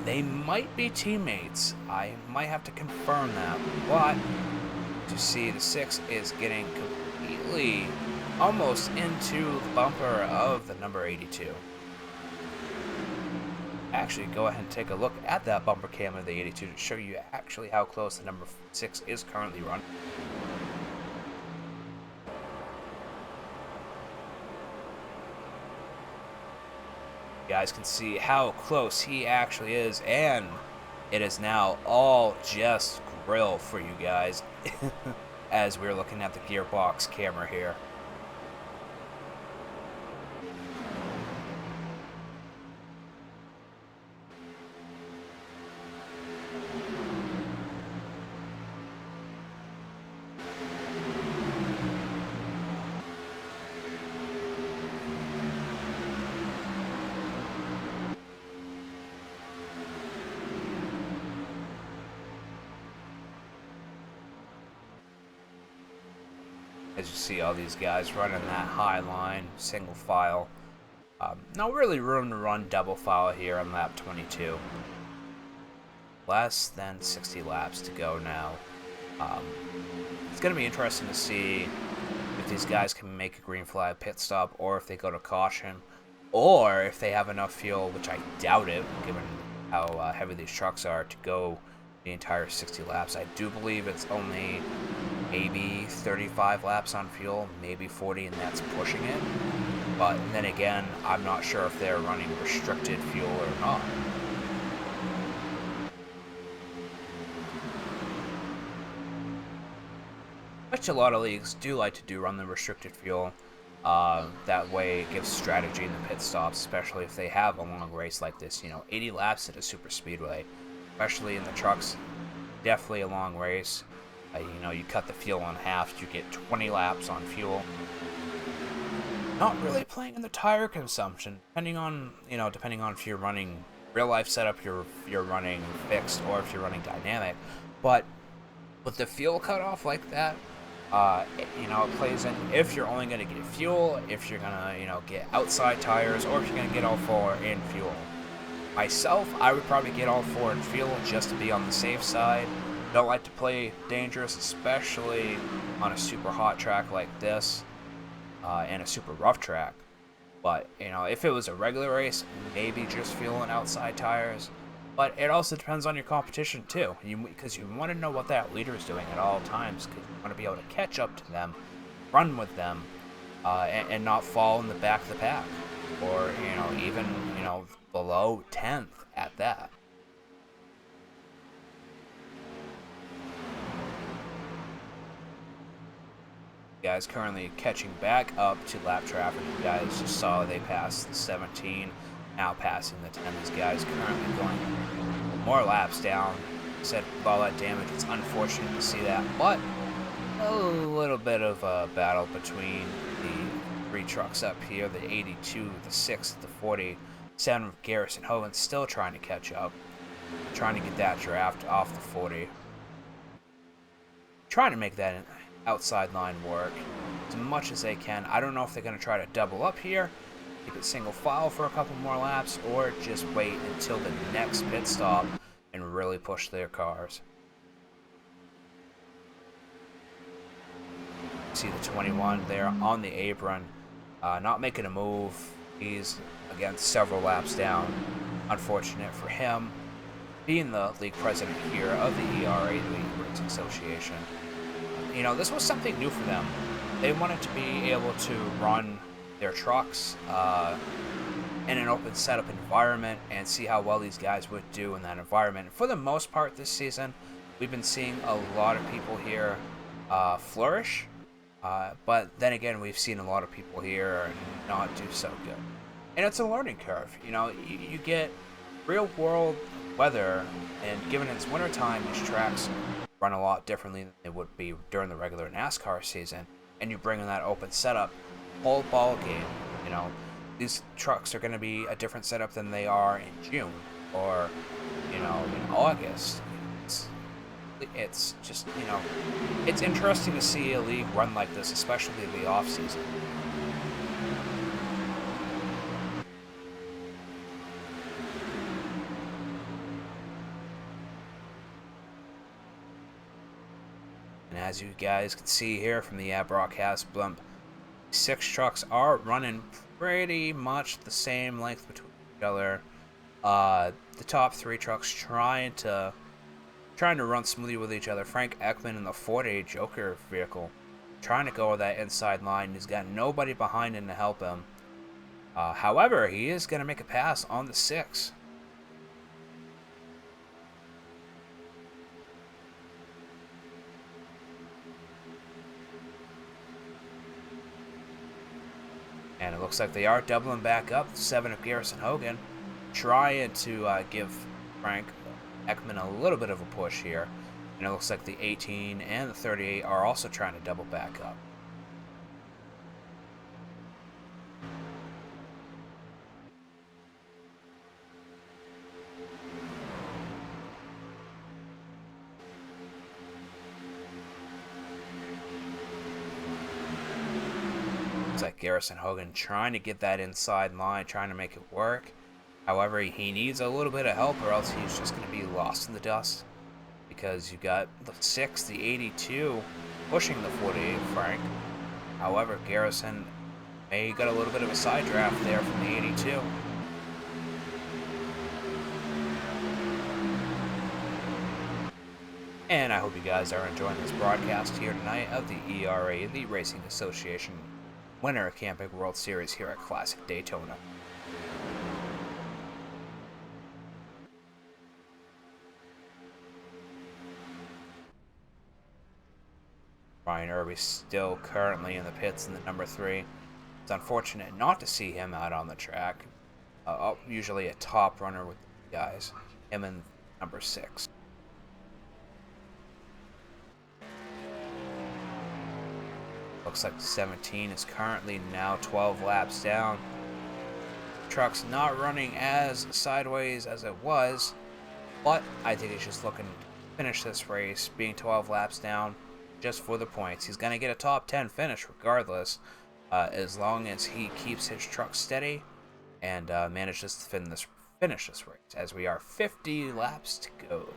they might be teammates. I might have to confirm that. But to see the 6 is getting completely almost into the bumper of the number 82. Actually, go ahead and take a look at that bumper cam of the 82 to show you actually how close the number 6 is currently running. You guys can see how close he actually is, and it is now all just grill for you guys as we're looking at the gearbox camera here. As you see all these guys running that high line, single file. No really room to run double file here on lap 22. Less than 60 laps to go now. It's going to be interesting to see if these guys can make a green flag pit stop, or if they go to caution, or if they have enough fuel, which I doubt it, given how heavy these trucks are, to go the entire 60 laps. I do believe it's only maybe 35 laps on fuel, maybe 40, and that's pushing it. But then again, I'm not sure if they're running restricted fuel or not. Which a lot of leagues do like to do, run the restricted fuel. That way it gives strategy in the pit stops, especially if they have a long race like this. 80 laps at a super speedway, especially in the trucks, definitely a long race. You cut the fuel in half, you get 20 laps on fuel. Not really playing in the tire consumption, depending on if you're running real life setup, you're running fixed, or if you're running dynamic. But with the fuel cut off like that, it plays in if you're only going to get fuel, if you're going to, get outside tires, or if you're going to get all 4 in fuel. Myself, I would probably get all 4 in fuel just to be on the safe side. Don't like to play dangerous, especially on a super hot track like this, and a super rough track. But, if it was a regular race, maybe just fueling outside tires. But it also depends on your competition too, because you want to know what that leader is doing at all times, because you want to be able to catch up to them, run with them, and not fall in the back of the pack, or even below 10th at that. Guys currently catching back up to lap traffic. You guys just saw they passed the 17, now passing the 10. These guys currently going more laps down. Said with all that damage, it's unfortunate to see that, but a little bit of a battle between the 3 trucks up here, the 82, the 6, the 47 of Garrison Hogan, still trying to catch up. trying to get that draft off the 40. Trying to make that outside line work as much as they can. I don't know if they're going to try to double up here, keep it single file for a couple more laps, or just wait until the next pit stop and really push their cars. See the 21 there on the apron, not making a move. He's again several laps down. Unfortunate for him, being the league president here of the ERA, the League Racing Association. You know, this was something new for them. They wanted to be able to run their trucks in an open setup environment and see how well these guys would do in that environment. For the most part this season, we've been seeing a lot of people here flourish, but then again, we've seen a lot of people here not do so good. And it's a learning curve. You know, you get real world weather, and given it's wintertime, these tracks run a lot differently than they would be during the regular NASCAR season, and you bring in that open setup, whole ball game. You know, these trucks are going to be a different setup than they are in June or, you know, in August. It's just, you know, it's interesting to see a league run like this, especially in the off season. And as you guys can see here from the broadcast blimp, 6 trucks are running pretty much the same length between each other. The top 3 trucks trying to run smoothly with each other. Frank Ekman in the Ford A Joker vehicle, trying to go with that inside line. He's got nobody behind him to help him. However, he is going to make a pass on the 6. And it looks like they are doubling back up. 7 of Garrison Hogan trying to give Frank Ekman a little bit of a push here. And it looks like the 18 and the 38 are also trying to double back up. Looks like Garrison Hogan trying to get that inside line, trying to make it work. However, he needs a little bit of help, or else he's just going to be lost in the dust. Because you got the 6, the 82, pushing the 48 Frank. However, Garrison may got a little bit of a side draft there from the 82. And I hope you guys are enjoying this broadcast here tonight of the ERA, the Racing Association Winter Camping World Series here at Classic Daytona. Ryan Irby still currently in the pits in the number 3. It's unfortunate not to see him out on the track. Usually a top runner with the guys. Him in number 6. Looks like 17 is currently now 12 laps down. Truck's not running as sideways as it was, but I think he's just looking to finish this race, being 12 laps down, just for the points. He's going to get a top 10 finish regardless, as long as he keeps his truck steady and manages to finish this race, as we are 50 laps to go.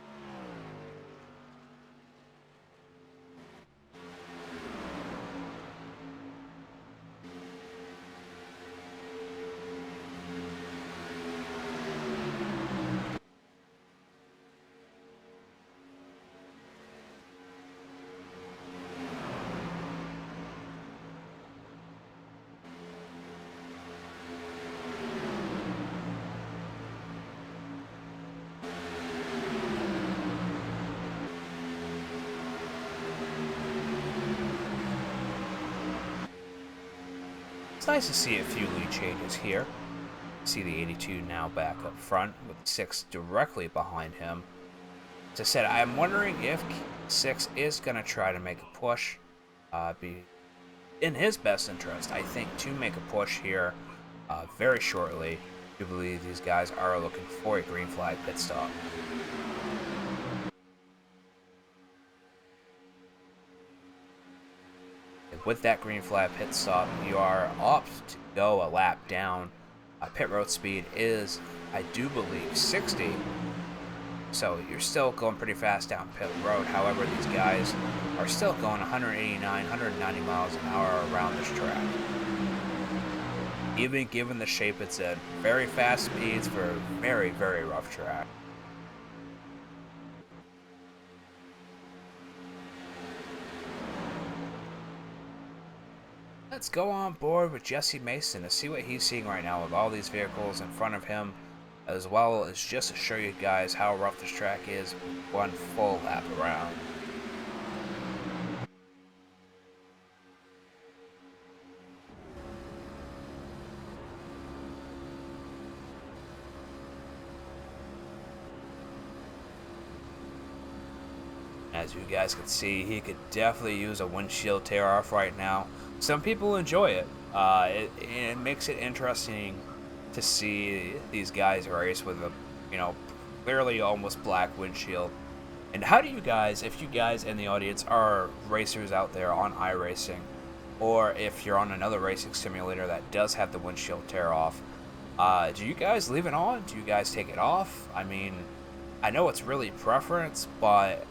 It's nice to see a few lead changes here. See the 82 now back up front with 6 directly behind him. As I said, I'm wondering if 6 is going to try to make a push. Be in his best interest, I think, to make a push here very shortly. I do believe these guys are looking for a green flag pit stop. And with that green flag pit stop, you are opt to go a lap down. Pit road speed is, I do believe, 60. So you're still going pretty fast down pit road. However, these guys are still going 189, 190 miles an hour around this track. Even given the shape it's in, very fast speeds for a very, very rough track. Let's go on board with Jesse Mason to see what he's seeing right now with all these vehicles in front of him, as well as just to show you guys how rough this track is one full lap around. As you guys can see, he could definitely use a windshield tear off right now. Some people enjoy it. It makes it interesting to see these guys race with a, clearly almost black windshield. And how do you guys, if you guys in the audience are racers out there on iRacing, or if you're on another racing simulator that does have the windshield tear off, do you guys leave it on? Do you guys take it off? I mean, I know it's really preference, but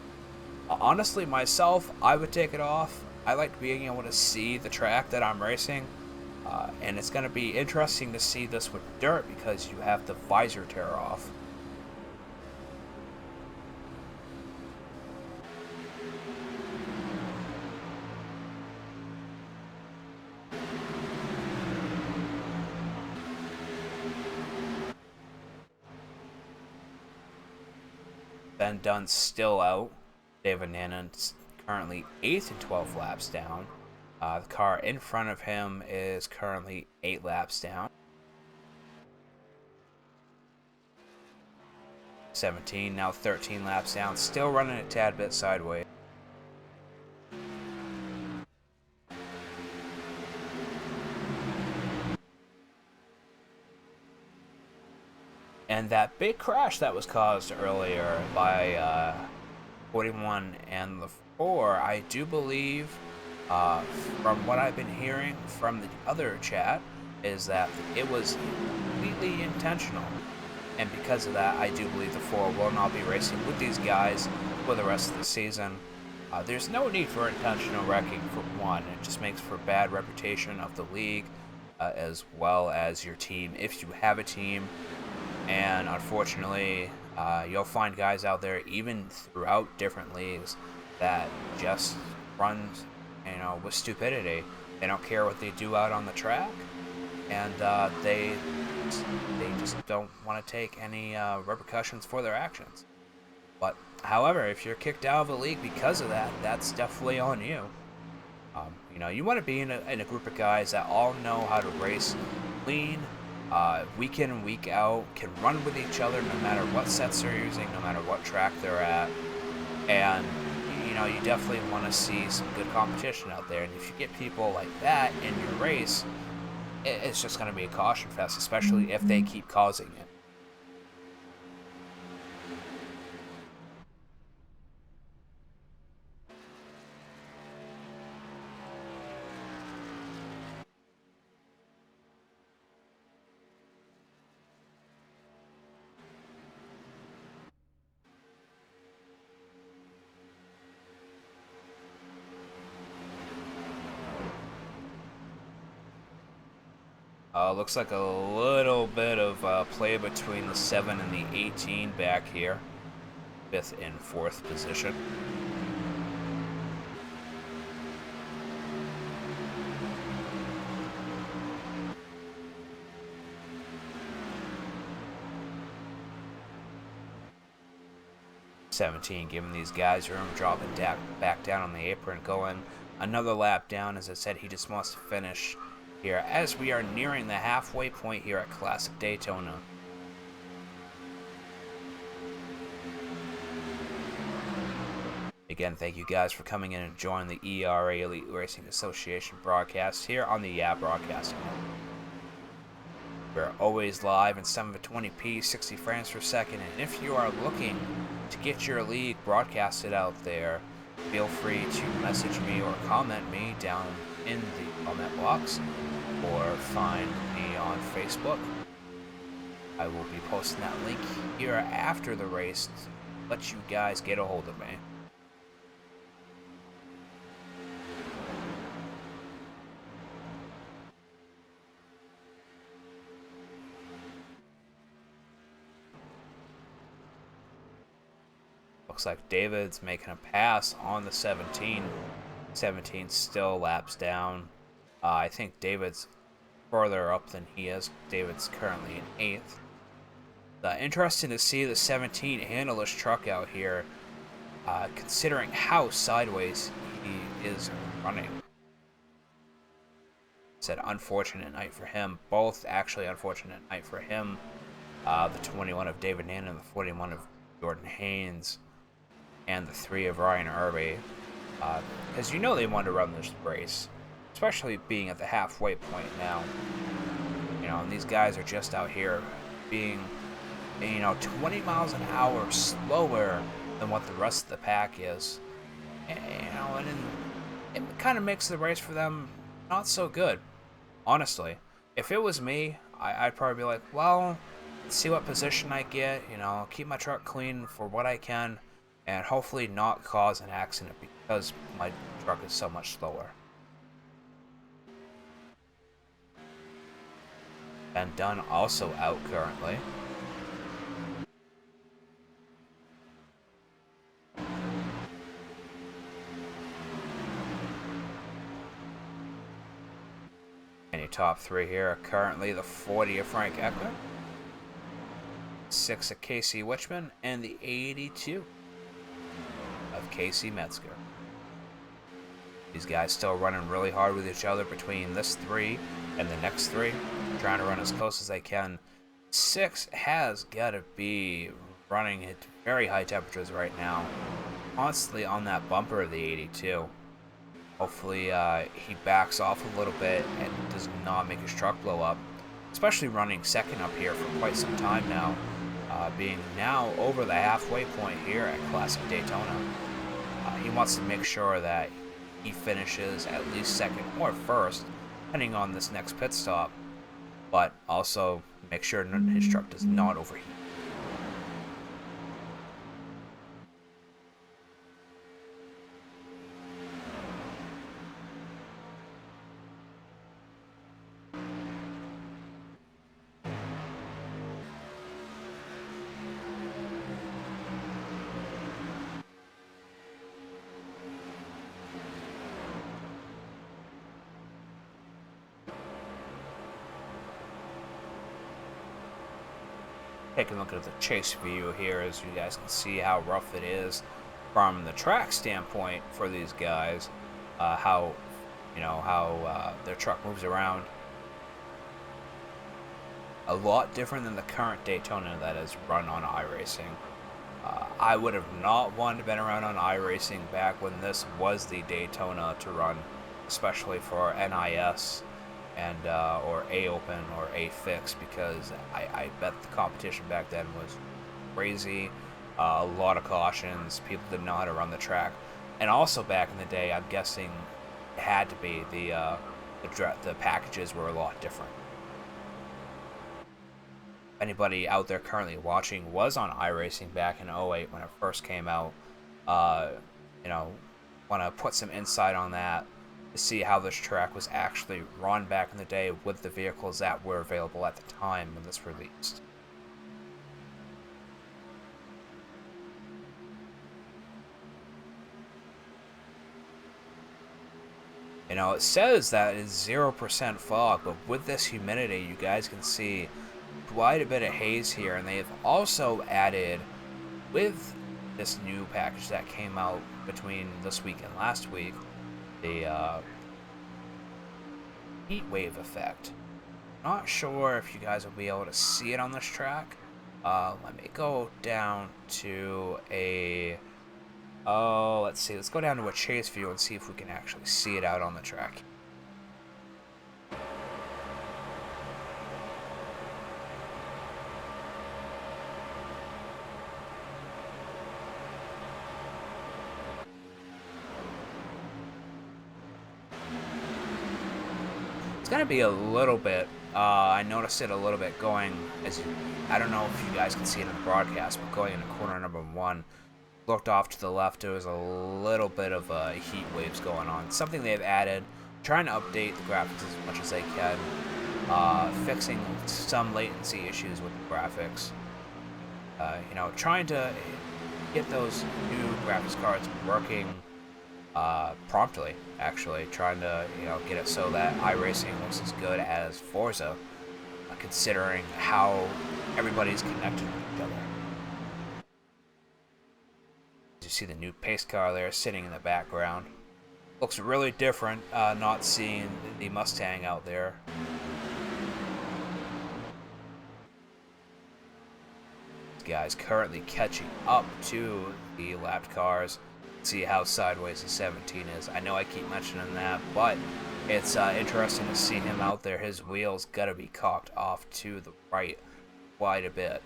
honestly, myself, I would take it off. I like being able to see the track that I'm racing, and it's going to be interesting to see this with dirt because you have the visor tear off. Ben Dunn's still out. David Nannon's currently 8th and 12 laps down. The car in front of him is currently 8 laps down. 17, now 13 laps down, still running a tad bit sideways. And that big crash that was caused earlier by 41 and the 4, I do believe, from what I've been hearing from the other chat, is that it was completely intentional. And because of that, I do believe the 4 will not be racing with these guys for the rest of the season. There's no need for intentional wrecking, for one. It just makes for bad reputation of the league, as well as your team, if you have a team. And unfortunately, you'll find guys out there, even throughout different leagues, that just run, with stupidity. They don't care what they do out on the track, and they just don't want to take any repercussions for their actions. But however, if you're kicked out of a league because of that, that's definitely on you. You want to be in a group of guys that all know how to race clean, week in and week out, can run with each other no matter what sets they're using, no matter what track they're at. And you definitely want to see some good competition out there. And if you get people like that in your race, it's just going to be a caution fest, especially if they keep causing it. Looks like a little bit of play between the 7 and the 18 back here. 5th and 4th position. (17) giving these guys room, dropping back down on the apron, going another lap down. As I said, he just wants to finish here as we are nearing the halfway point here at Classic Daytona. Again, thank you guys for coming in and joining the ERA Elite Racing Association broadcast here on the Broadcasting Network. We're always live in 720p, 60 frames per second, and if you are looking to get your league broadcasted out there, feel free to message me or comment me down in the comment box, or find me on Facebook. I will be posting that link here after the race to let you guys get a hold of me. Looks like David's making a pass on the 17. 17 still laps down. I think David's further up than he is. David's currently in 8th. Interesting to see the 17 handle his truck out here, considering how sideways he is running. Said unfortunate night for him. Both actually unfortunate night for him. The 21 of David Nannon and the 41 of Jordan Haynes, and the 3 of Ryan Irby. Because you know they wanted to run this race, especially being at the halfway point now. You know, and these guys are just out here being, 20 miles an hour slower than what the rest of the pack is. And it kind of makes the race for them not so good. Honestly, if it was me, I'd probably be like, well, let's see what position I get, keep my truck clean for what I can, and hopefully not cause an accident because my truck is so much slower. Ben Dunn also out currently. And your top 3 here are currently the 40 of Frank Eckler, 6 of Casey Wichman, and the 82 of Casey Metzger. These guys still running really hard with each other between this 3 and the next 3, trying to run as close as they can. 6 has got to be running at very high temperatures right now, constantly on that bumper of the 82. Hopefully he backs off a little bit and does not make his truck blow up, especially running second up here for quite some time now, being now over the halfway point here at Classic Daytona. He wants to make sure that he finishes at least second or first, depending on this next pit stop, but also make sure his truck does not overheat. Take a look at the chase view here, as you guys can see how rough it is from the track standpoint for these guys. How their truck moves around. A lot different than the current Daytona that is run on iRacing. I would have not wanted to been around on iRacing back when this was the Daytona to run, especially for NIS. And or A Open or A Fix, because I bet the competition back then was crazy. A lot of cautions. People didn't know how to run the track, and also back in the day, I'm guessing it had to be the packages were a lot different. If anybody out there currently watching was on iRacing back in 08 when it first came out, want to put some insight on that, to see how this track was actually run back in the day with the vehicles that were available at the time when this released. It says that it's 0% fog, but with this humidity, you guys can see quite a bit of haze here, and they've also added, with this new package that came out between this week and last week, the heat wave effect. Not sure if you guys will be able to see it on this track. Let me go down to a... let's see. Let's go down to a chase view and see if we can actually see it out on the track. It's gonna be a little bit. I noticed it a little bit going as I don't know if you guys can see it in the broadcast, but going into corner number 1, looked off to the left, there was a little bit of heat waves going on. Something they've added, trying to update the graphics as much as they can, fixing some latency issues with the graphics. Trying to get those new graphics cards working promptly. Actually, trying to get it so that iRacing looks as good as Forza, considering how everybody's connected with each other. You see the new pace car there sitting in the background. Looks really different, not seeing the Mustang out there. These guys currently catching up to the lapped cars. See how sideways the 17 is. I know I keep mentioning that, but it's interesting to see him out there. His wheels gotta be cocked off to the right quite a bit.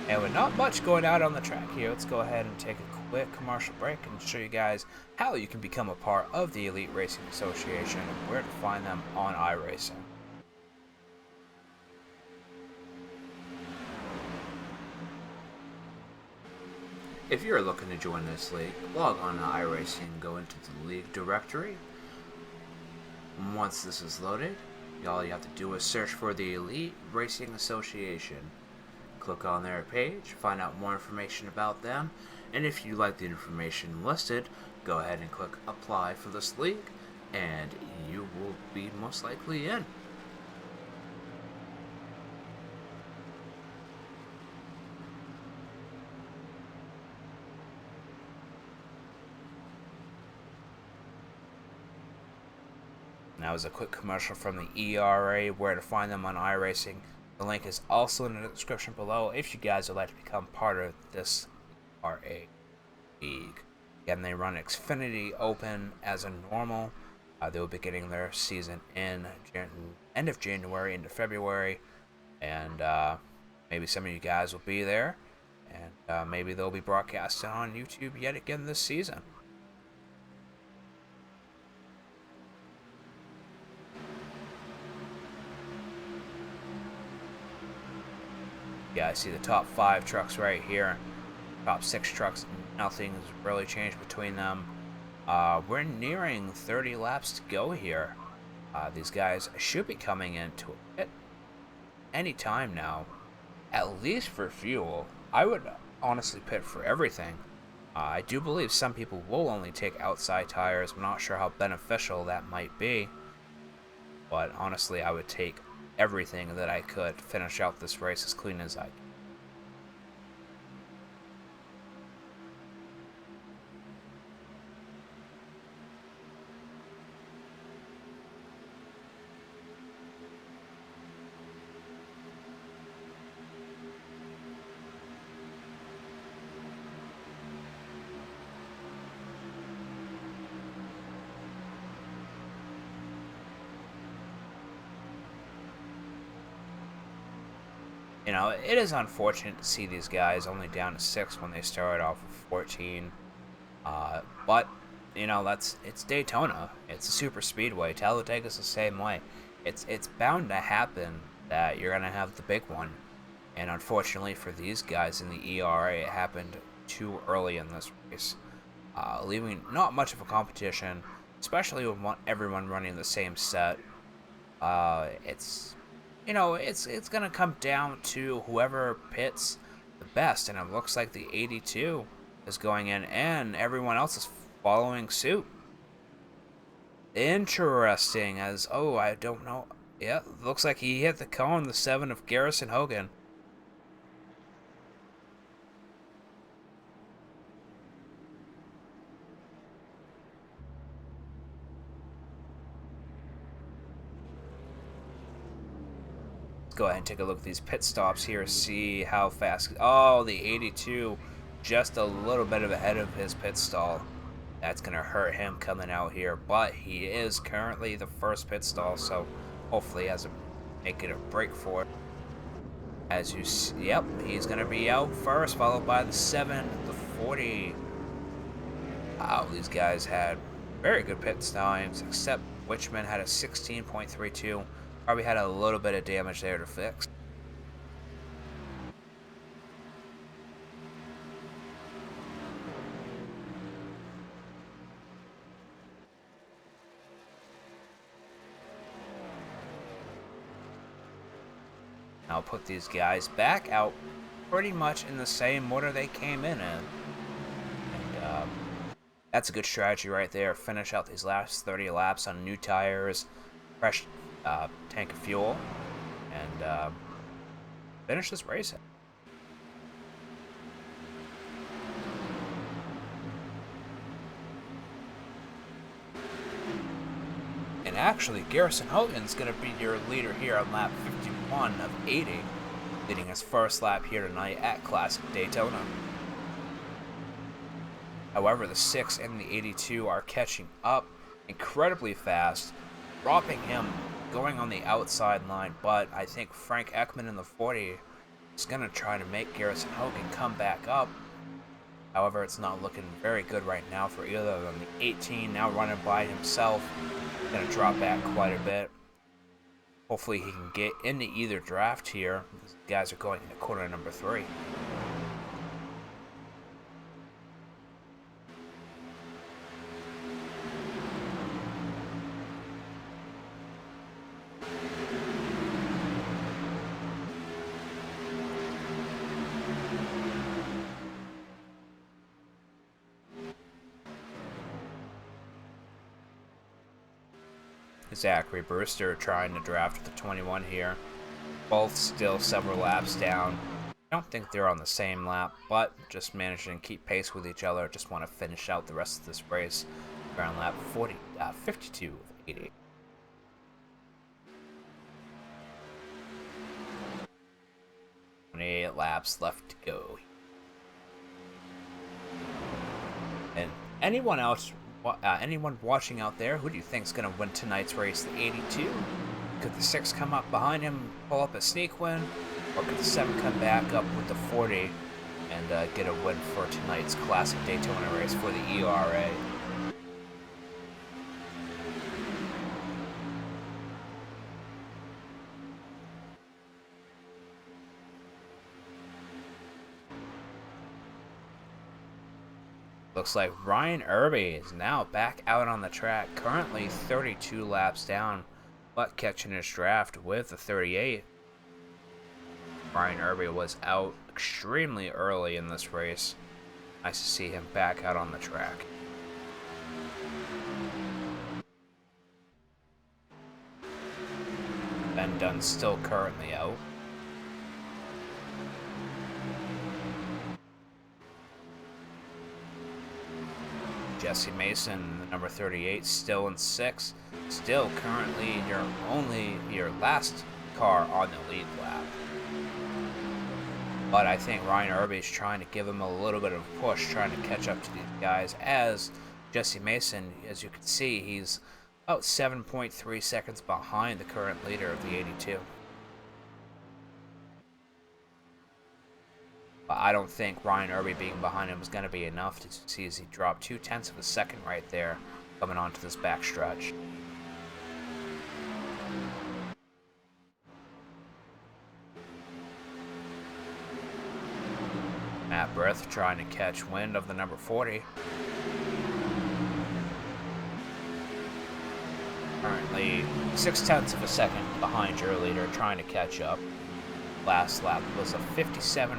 And with not much going out on the track here, let's go ahead and take a quick commercial break and show you guys how you can become a part of the Elite Racing Association and where to find them on iRacing. If you're looking to join this league, log on to iRacing and go into the league directory. Once this is loaded, all you have to do is search for the Elite Racing Association. Click on their page, find out more information about them, and if you like the information listed, go ahead and click apply for this league, and you will be most likely in. Now is a quick commercial from the ERA, where to find them on iRacing. The link is also in the description below if you guys would like to become part of this ERA league. Again, they run Xfinity Open as a normal. They will be getting their season in end of January into February, and maybe some of you guys will be there, and maybe they'll be broadcasted on YouTube yet again this season. Yeah, I see the top 5 trucks right here. Top 6 trucks, nothing's really changed between them. We're nearing 30 laps to go here. These guys should be coming into it any time now, at least for fuel. I would honestly pit for everything. I do believe some people will only take outside tires. I'm not sure how beneficial that might be, but honestly, I would take everything that I could finish out this race as clean as I can. It is unfortunate to see these guys only down to 6 when they started off with 14. But, it's Daytona. It's a super speedway. Talladega's the same way. It's bound to happen that you're going to have the big one. And unfortunately for these guys in the ERA, it happened too early in this race, leaving not much of a competition, especially with everyone running the same set. It's going to come down to whoever pits the best, and it looks like the 82 is going in, and everyone else is following suit. Interesting, I don't know. Yeah, looks like he hit the cone, the 7 of Garrison Hogan. Go ahead and take a look at these pit stops here, see how fast. Oh, the 82 just a little bit of ahead of his pit stall. That's going to hurt him coming out here, but he is currently the first pit stall, so hopefully he has to make it a break for it. As you see, yep, he's going to be out first, followed by the 7, the 40. Wow, these guys had very good pit times, except Witchman had a 16.32. Probably had a little bit of damage there to fix. I'll put these guys back out pretty much in the same order they came in. And that's a good strategy right there. Finish out these last 30 laps on new tires, fresh tank of fuel, and finish this race. And actually, Garrison Hogan's going to be your leader here on lap 51 of 80, leading his first lap here tonight at Classic Daytona. However, the 6 and the 82 are catching up incredibly fast, dropping him, going on the outside line, but I think Frank Ekman in the 40 is going to try to make Garrison Hogan come back up. However, it's not looking very good right now for either of them. The 18 now running by himself, going to drop back quite a bit. Hopefully he can get into either draft here. These guys are going into corner number 3. Zachary Brewster trying to draft the 21 here. Both still several laps down. I don't think they're on the same lap, but just managing to keep pace with each other. Just want to finish out the rest of this race around lap 52 of 80. .28 laps left to go. And anyone watching out there, who do you think is going to win tonight's race? The 82? Could the 6 come up behind him, pull up a sneak win? Or could the 7 come back up with the 40 and get a win for tonight's Classic Daytona race for the ERA? Looks like Ryan Irby is now back out on the track, currently 32 laps down, but catching his draft with the 38. Ryan Irby was out extremely early in this race. Nice to see him back out on the track. Ben Dunn still currently out. Jesse Mason, the number 38, still in 6. Still currently your last car on the lead lap. But I think Ryan Irby is trying to give him a little bit of a push, trying to catch up to these guys. As Jesse Mason, as you can see, he's about 7.3 seconds behind the current leader of the 82. But I don't think Ryan Irby being behind him is going to be enough to see as he dropped 0.2 of a second right there coming onto this back stretch. Matt Brith trying to catch wind of the number 40. Currently 0.6 of a second behind your leader, trying to catch up. Last lap was a 57.58,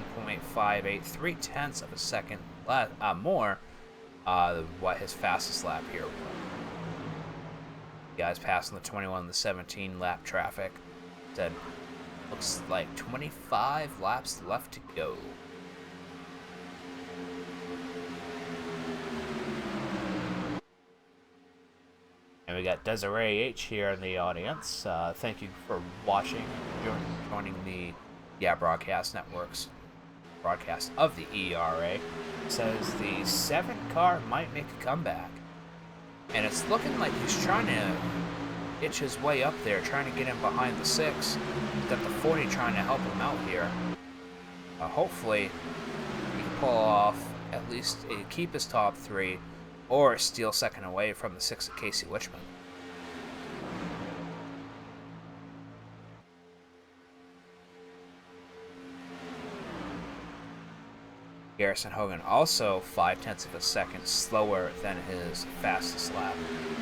0.3 of a second more than what his fastest lap here was. Guys passing the 21 and the 17 lap traffic. Said, looks like 25 laps left to go. And we got Desiree H here in the audience. Thank you for watching, joining the Broadcast Networks. broadcast of the ERA, says the 7 car might make a comeback. And it's looking like he's trying to itch his way up there, trying to get in behind the 6. He's got the 40 trying to help him out here. Hopefully, he can pull off at least keep his top 3 or steal second away from the 6 of Casey Wichman. Garrison Hogan also 0.5 of a second slower than his fastest lap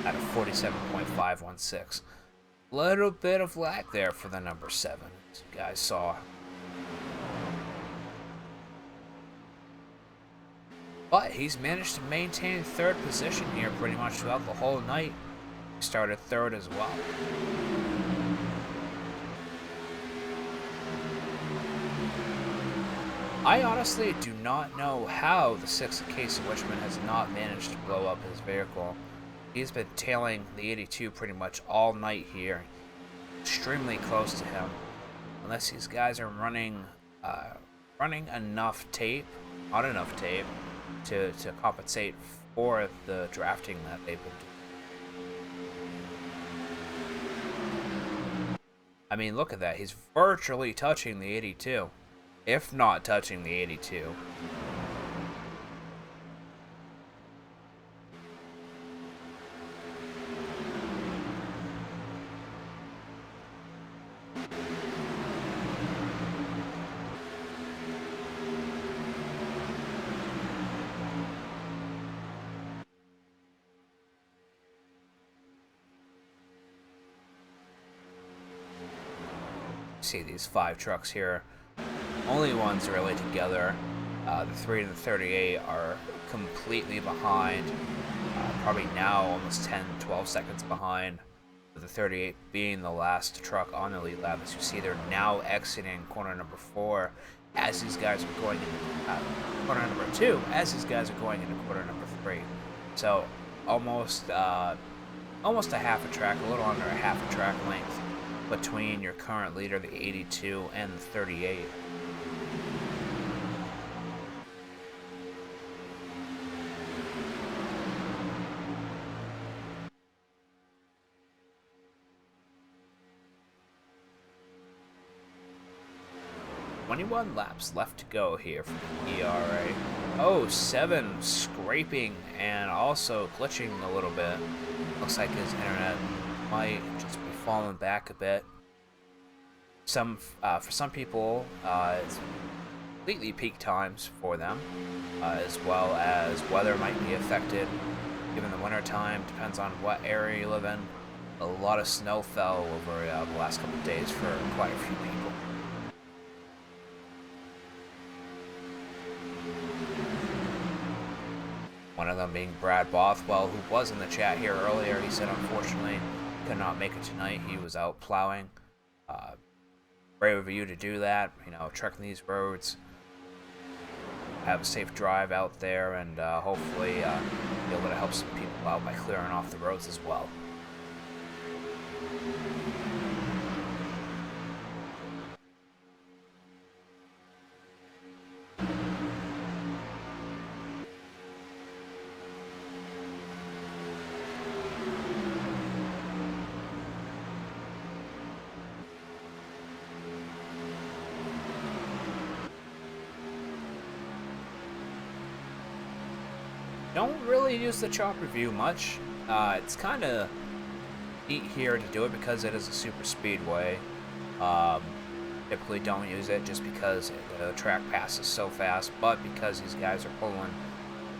at a 47.516. Little bit of lag there for the number 7, as you guys saw. But he's managed to maintain 3rd position here pretty much throughout the whole night. He started 3rd as well. I honestly do not know how the 6 of Casey Wichman has not managed to blow up his vehicle. He's been tailing the 82 pretty much all night here. Extremely close to him. Unless these guys are running enough tape, not enough tape, to compensate for the drafting that they've been doing. I mean, look at that. He's virtually touching the 82. If not touching the 82. See these 5 trucks here. Only ones really together. The 3 and the 38 are completely behind. Probably now almost 10-12 seconds behind. With the 38 being the last truck on the lead lap. As you see, they're now exiting corner number 4 as these guys are going into corner number 2 as these guys are going into corner number 3. So almost a half a track, a little under a half a track length between your current leader, the 82, and the 38. .21 laps left to go here for the ERA. Oh, 7 scraping and also glitching a little bit. Looks like his internet might just be falling back a bit. For some people, it's completely peak times for them, as well as weather might be affected. Given the winter time, depends on what area you live in. A lot of snow fell over the last couple of days for quite a few people. One of them being Brad Bothwell, who was in the chat here earlier. He said unfortunately could not make it tonight. He was out plowing. Brave of you to do that. You know, trekking these roads. Have a safe drive out there, and hopefully be able to help some people out by clearing off the roads as well. Don't really use the chopper view much. It's kind of neat here to do it because it is a super speedway. Typically don't use it just because the track passes so fast, but because these guys are pulling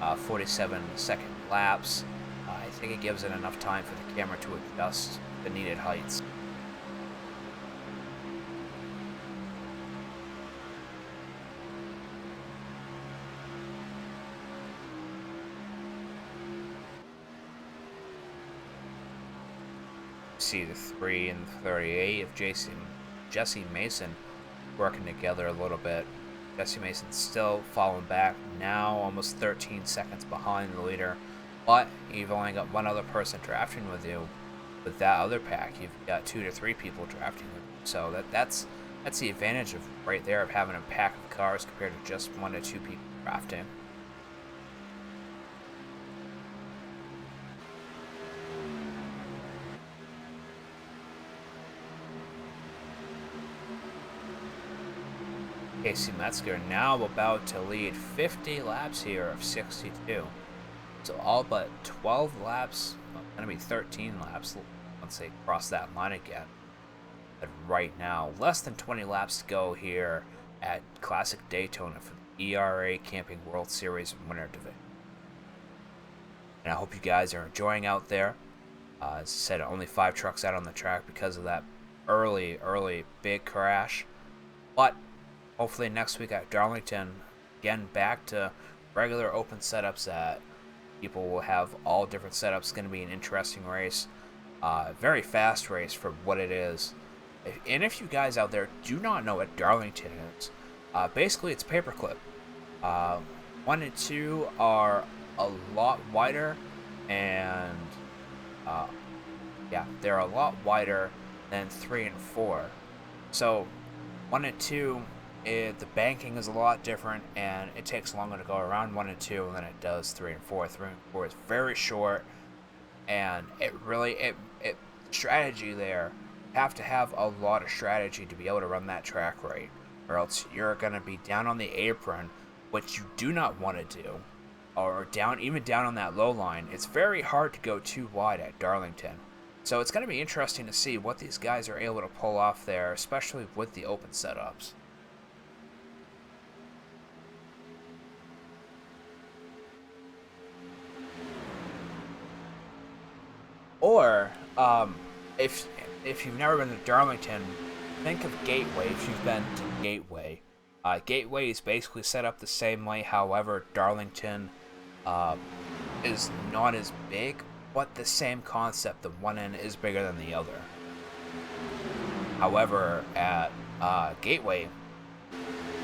47-second laps, I think it gives it enough time for the camera to adjust the needed heights. See the 3 and the 38 of Jesse Mason working together a little bit. Jesse Mason's still falling back, now almost 13 seconds behind the leader, but you've only got one other person drafting with you. With that other pack, you've got 2 to 3 people drafting with you. So that's That's the advantage of right there of having a pack of cars compared to just 1 to 2 people drafting. Casey Metzger now about to lead 50 laps here of 62. So all but 12 laps, well, going to be 13 laps once they cross that line again. But right now, less than 20 laps to go here at Classic Daytona for the ERA Camping World Series Winter Division. And I hope you guys are enjoying out there. As I said, only 5 trucks out on the track because of that early big crash. But hopefully next week at Darlington, again back to regular open setups that people will have all different setups. It's going to be an interesting race. Very fast race for what it is. And if you guys out there do not know what Darlington is, basically it's paperclip. 1 and 2 are a lot wider, and yeah, they're a lot wider than 3 and 4. So 1 and 2, the banking is a lot different, and it takes longer to go around 1 and 2 than it does 3 and 4. 3 and 4 is very short, and it strategy there. You have to have a lot of strategy to be able to run that track right, or else you're going to be down on the apron, which you do not want to do, or even down on that low line. It's very hard to go too wide at Darlington. So it's going to be interesting to see what these guys are able to pull off there, especially with the open setups. Or, if you've never been to Darlington, think of Gateway if you've been to Gateway. Gateway is basically set up the same way, however, Darlington is not as big, but the same concept. The one end is bigger than the other. However, at Gateway,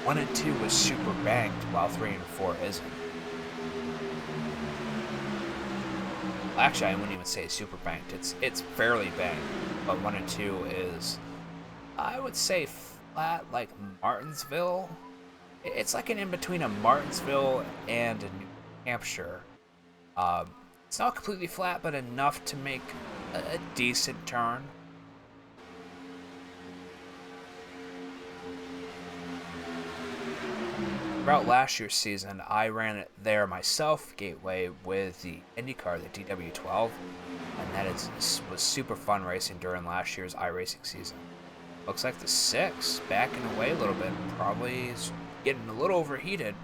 1 and 2 is super banked, while 3 and 4 isn't. Actually, I wouldn't even say super banked. It's fairly banked, but 1 and 2 is, I would say, flat like Martinsville. It's like an in between a Martinsville and a New Hampshire. It's not completely flat, but enough to make a decent turn. Throughout last year's season, I ran it there myself, Gateway, with the IndyCar, the DW12, and that was super fun racing during last year's iRacing season. Looks like the 6 backing away a little bit, probably is getting a little overheated,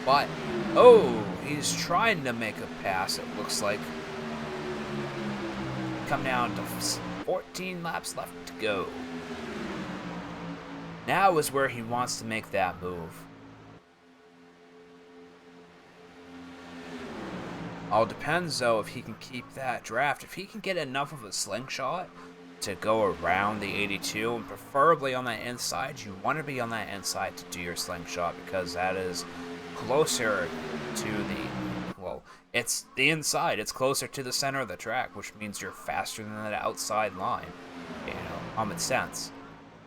but oh, he's trying to make a pass. It looks like come down to 14 laps left to go. Now is where he wants to make that move. All depends, though, if he can keep that draft. If he can get enough of a slingshot to go around the 82, and preferably on that inside, you want to be on that inside to do your slingshot, because that is closer to the, well, it's the inside. It's closer to the center of the track, which means you're faster than that outside line. You know, common sense.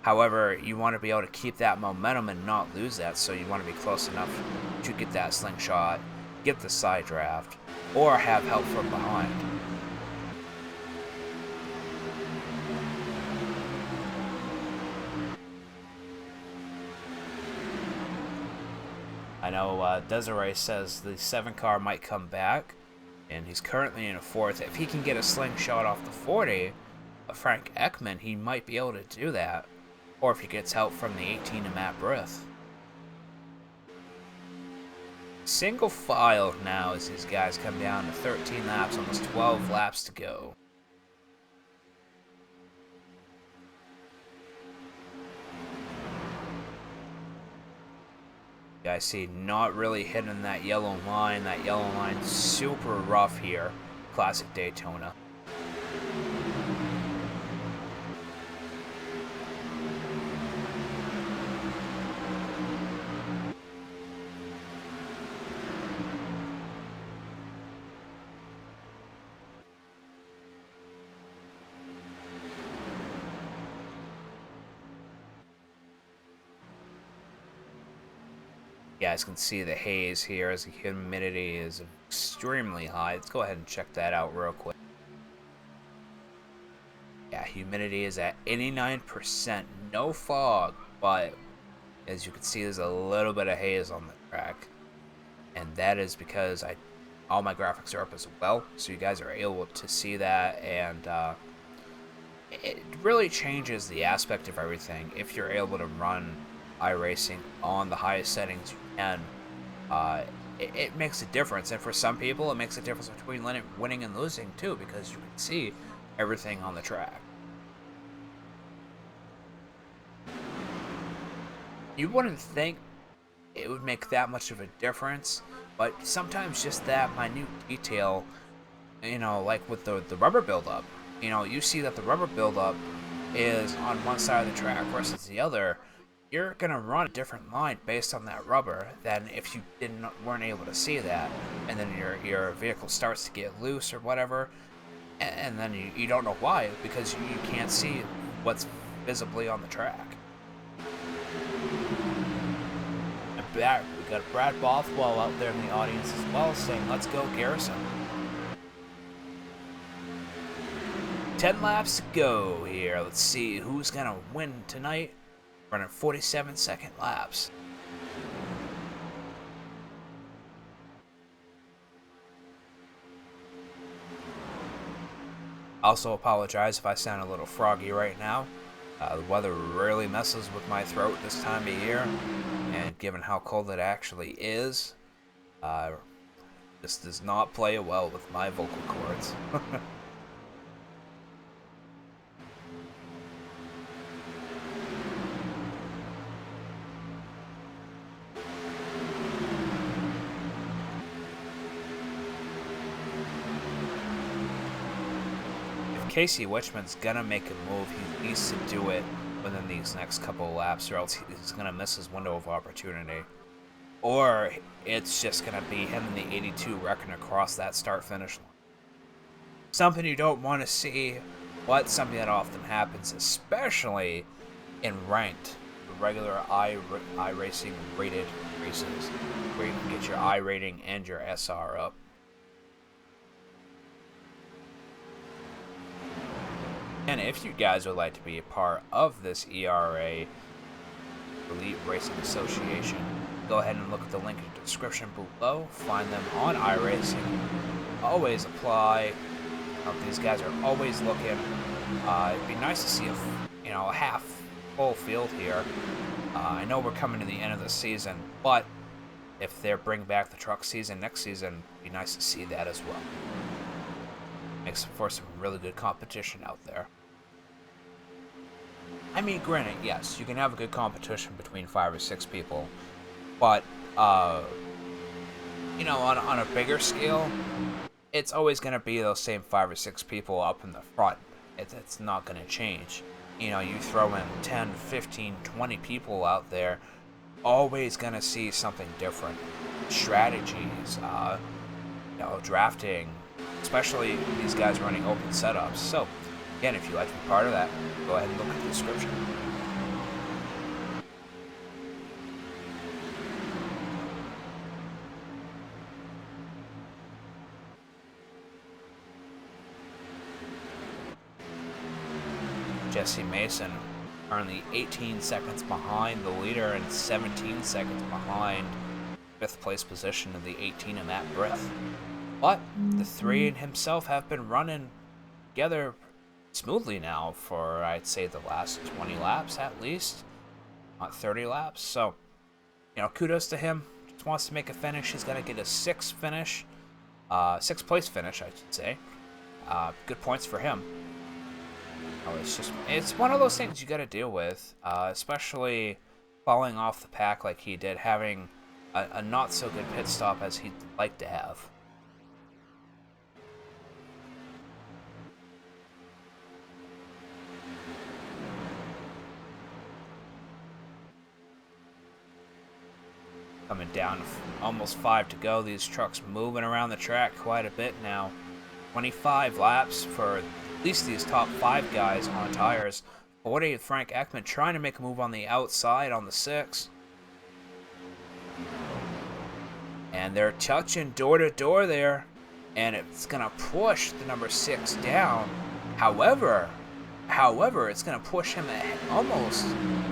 However, you want to be able to keep that momentum and not lose that, so you want to be close enough to get that slingshot, get the side draft, or have help from behind. I know Desiree says the 7 car might come back, and he's currently in a 4th. If he can get a slingshot off the 40, Frank Ekman, he might be able to do that. Or if he gets help from the 18 to Matt Brith. Single file now as these guys come down to 13 laps, almost 12 laps to go. I see not really hitting that yellow line. That yellow line super rough here. Classic Daytona. You guys can see the haze here as the humidity is extremely high. Let's go ahead and check that out real quick. Yeah, humidity is at 89%. No fog, but as you can see, there's a little bit of haze on the track. And that is because all my graphics are up as well, so you guys are able to see that, and it really changes the aspect of everything if you're able to run iRacing on the highest settings you can. It makes a difference, and for some people it makes a difference between winning and losing too, because you can see everything on the track. You wouldn't think it would make that much of a difference, but sometimes just that minute detail, like with the rubber buildup, you see that the rubber buildup is on one side of the track versus the other. You're gonna run a different line based on that rubber than if you weren't able to see that, and then your vehicle starts to get loose or whatever, and then you don't know why, because you can't see what's visibly on the track. We got Brad Bothwell out there in the audience as well saying, "Let's go, Garrison." 10 laps to go here. Let's see who's gonna win tonight. Running 47-second laps. Also apologize if I sound a little froggy right now. The weather really messes with my throat this time of year, and given how cold it actually is, this does not play well with my vocal cords. Casey Wichman's gonna make a move. He needs to do it within these next couple of laps, or else he's gonna miss his window of opportunity. Or it's just gonna be him and the 82 wrecking across that start-finish line. Something you don't want to see, but something that often happens, especially in ranked, regular iRacing rated races, where you can get your I rating and your SR up. And if you guys would like to be a part of this ERA Elite Racing Association, go ahead and look at the link in the description below. Find them on iRacing. Always apply. These guys are always looking. It'd be nice to see a half full field here. I know we're coming to the end of the season, but if they bring back the truck season next season, it'd be nice to see that as well. Makes for some really good competition out there. I mean, granted, yes, you can have a good competition between 5 or 6 people, but, on a bigger scale, it's always going to be those same 5 or 6 people up in the front. It's not going to change. You throw in 10, 15, 20 people out there, always going to see something different. Strategies, drafting, especially these guys running open setups. So, again, if you'd like to be part of that, go ahead and look at the description. Jesse Mason currently 18 seconds behind the leader and 17 seconds behind 5th place position of the 18 of Matt Brith. But the 3 and himself have been running together smoothly now for, I'd say, the last 20 laps at least, not 30 laps. So, kudos to him. Just wants to make a finish. He's going to get a 6th finish, 6th place finish, I should say. Good points for him. It's one of those things you got to deal with, especially falling off the pack like he did, having a not so good pit stop as he'd like to have. Coming down, almost 5 to go. These trucks moving around the track quite a bit now. 25 laps for at least these top 5 guys on tires. 40, Frank Ekman trying to make a move on the outside on the 6. And they're touching door to door there. And it's going to push the number 6 down. However, it's going to push him almost.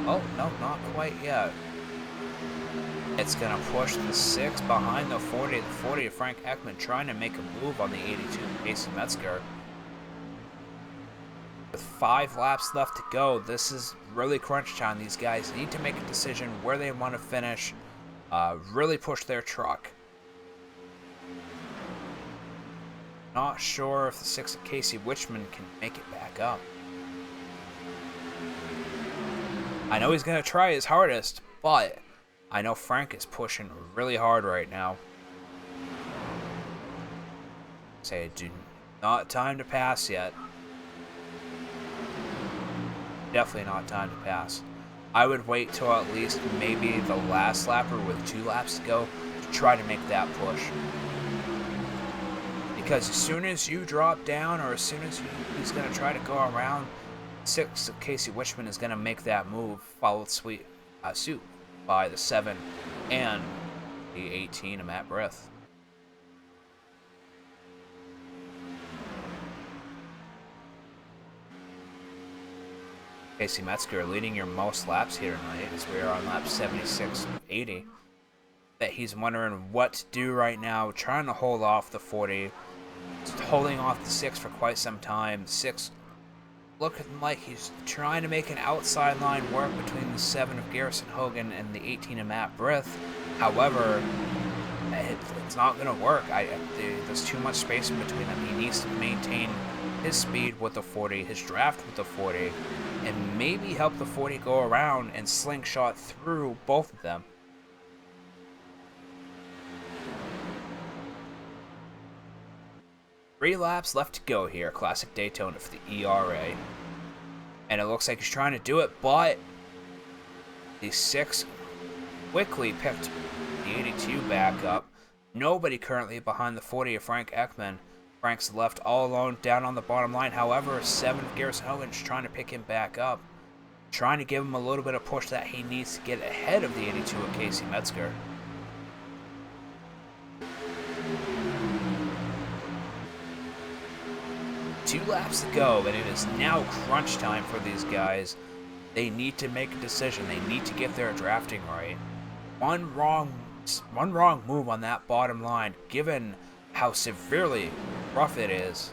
Oh, no, not quite yet. It's going to push the 6 behind the 40. The 40 of Frank Ekman trying to make a move on the 82 of Casey Metzger. With 5 laps left to go, this is really crunch time. These guys need to make a decision where they want to finish. Really push their truck. Not sure if the 6 of Casey Wichman can make it back up. I know he's going to try his hardest, but I know Frank is pushing really hard right now. Say, do not time to pass yet. Definitely not time to pass. I would wait till at least maybe the last lap or with 2 laps to go to try to make that push. Because as soon as you drop down or as soon as he's going to try to go around, 6 of Casey Wichman is going to make that move, followed suit by the 7 and the 18 of Matt Brith. Casey Metzger leading your most laps here tonight as we are on lap 76 of 80. That he's wondering what to do right now, trying to hold off the 40, holding off the 6 for quite some time. 6 looking like he's trying to make an outside line work between the 7 of Garrison Hogan and the 18 of Matt Brith. However, it's not going to work. There's too much space in between them. He needs to maintain his speed with the 40, his draft with the 40, and maybe help the 40 go around and slingshot through both of them. Three laps left to go here, Classic Daytona for the ERA. And it looks like he's trying to do it, but the 6 quickly picked the 82 back up. Nobody currently behind the 40 of Frank Ekman. Frank's left all alone down on the bottom line. However, 7 of Garrison Hogan is trying to pick him back up. Trying to give him a little bit of push that he needs to get ahead of the 82 of Casey Metzger. Two laps to go, and it is now crunch time for these guys. They need to make a decision. They need to get their drafting right. One wrong move on that bottom line, given how severely rough it is,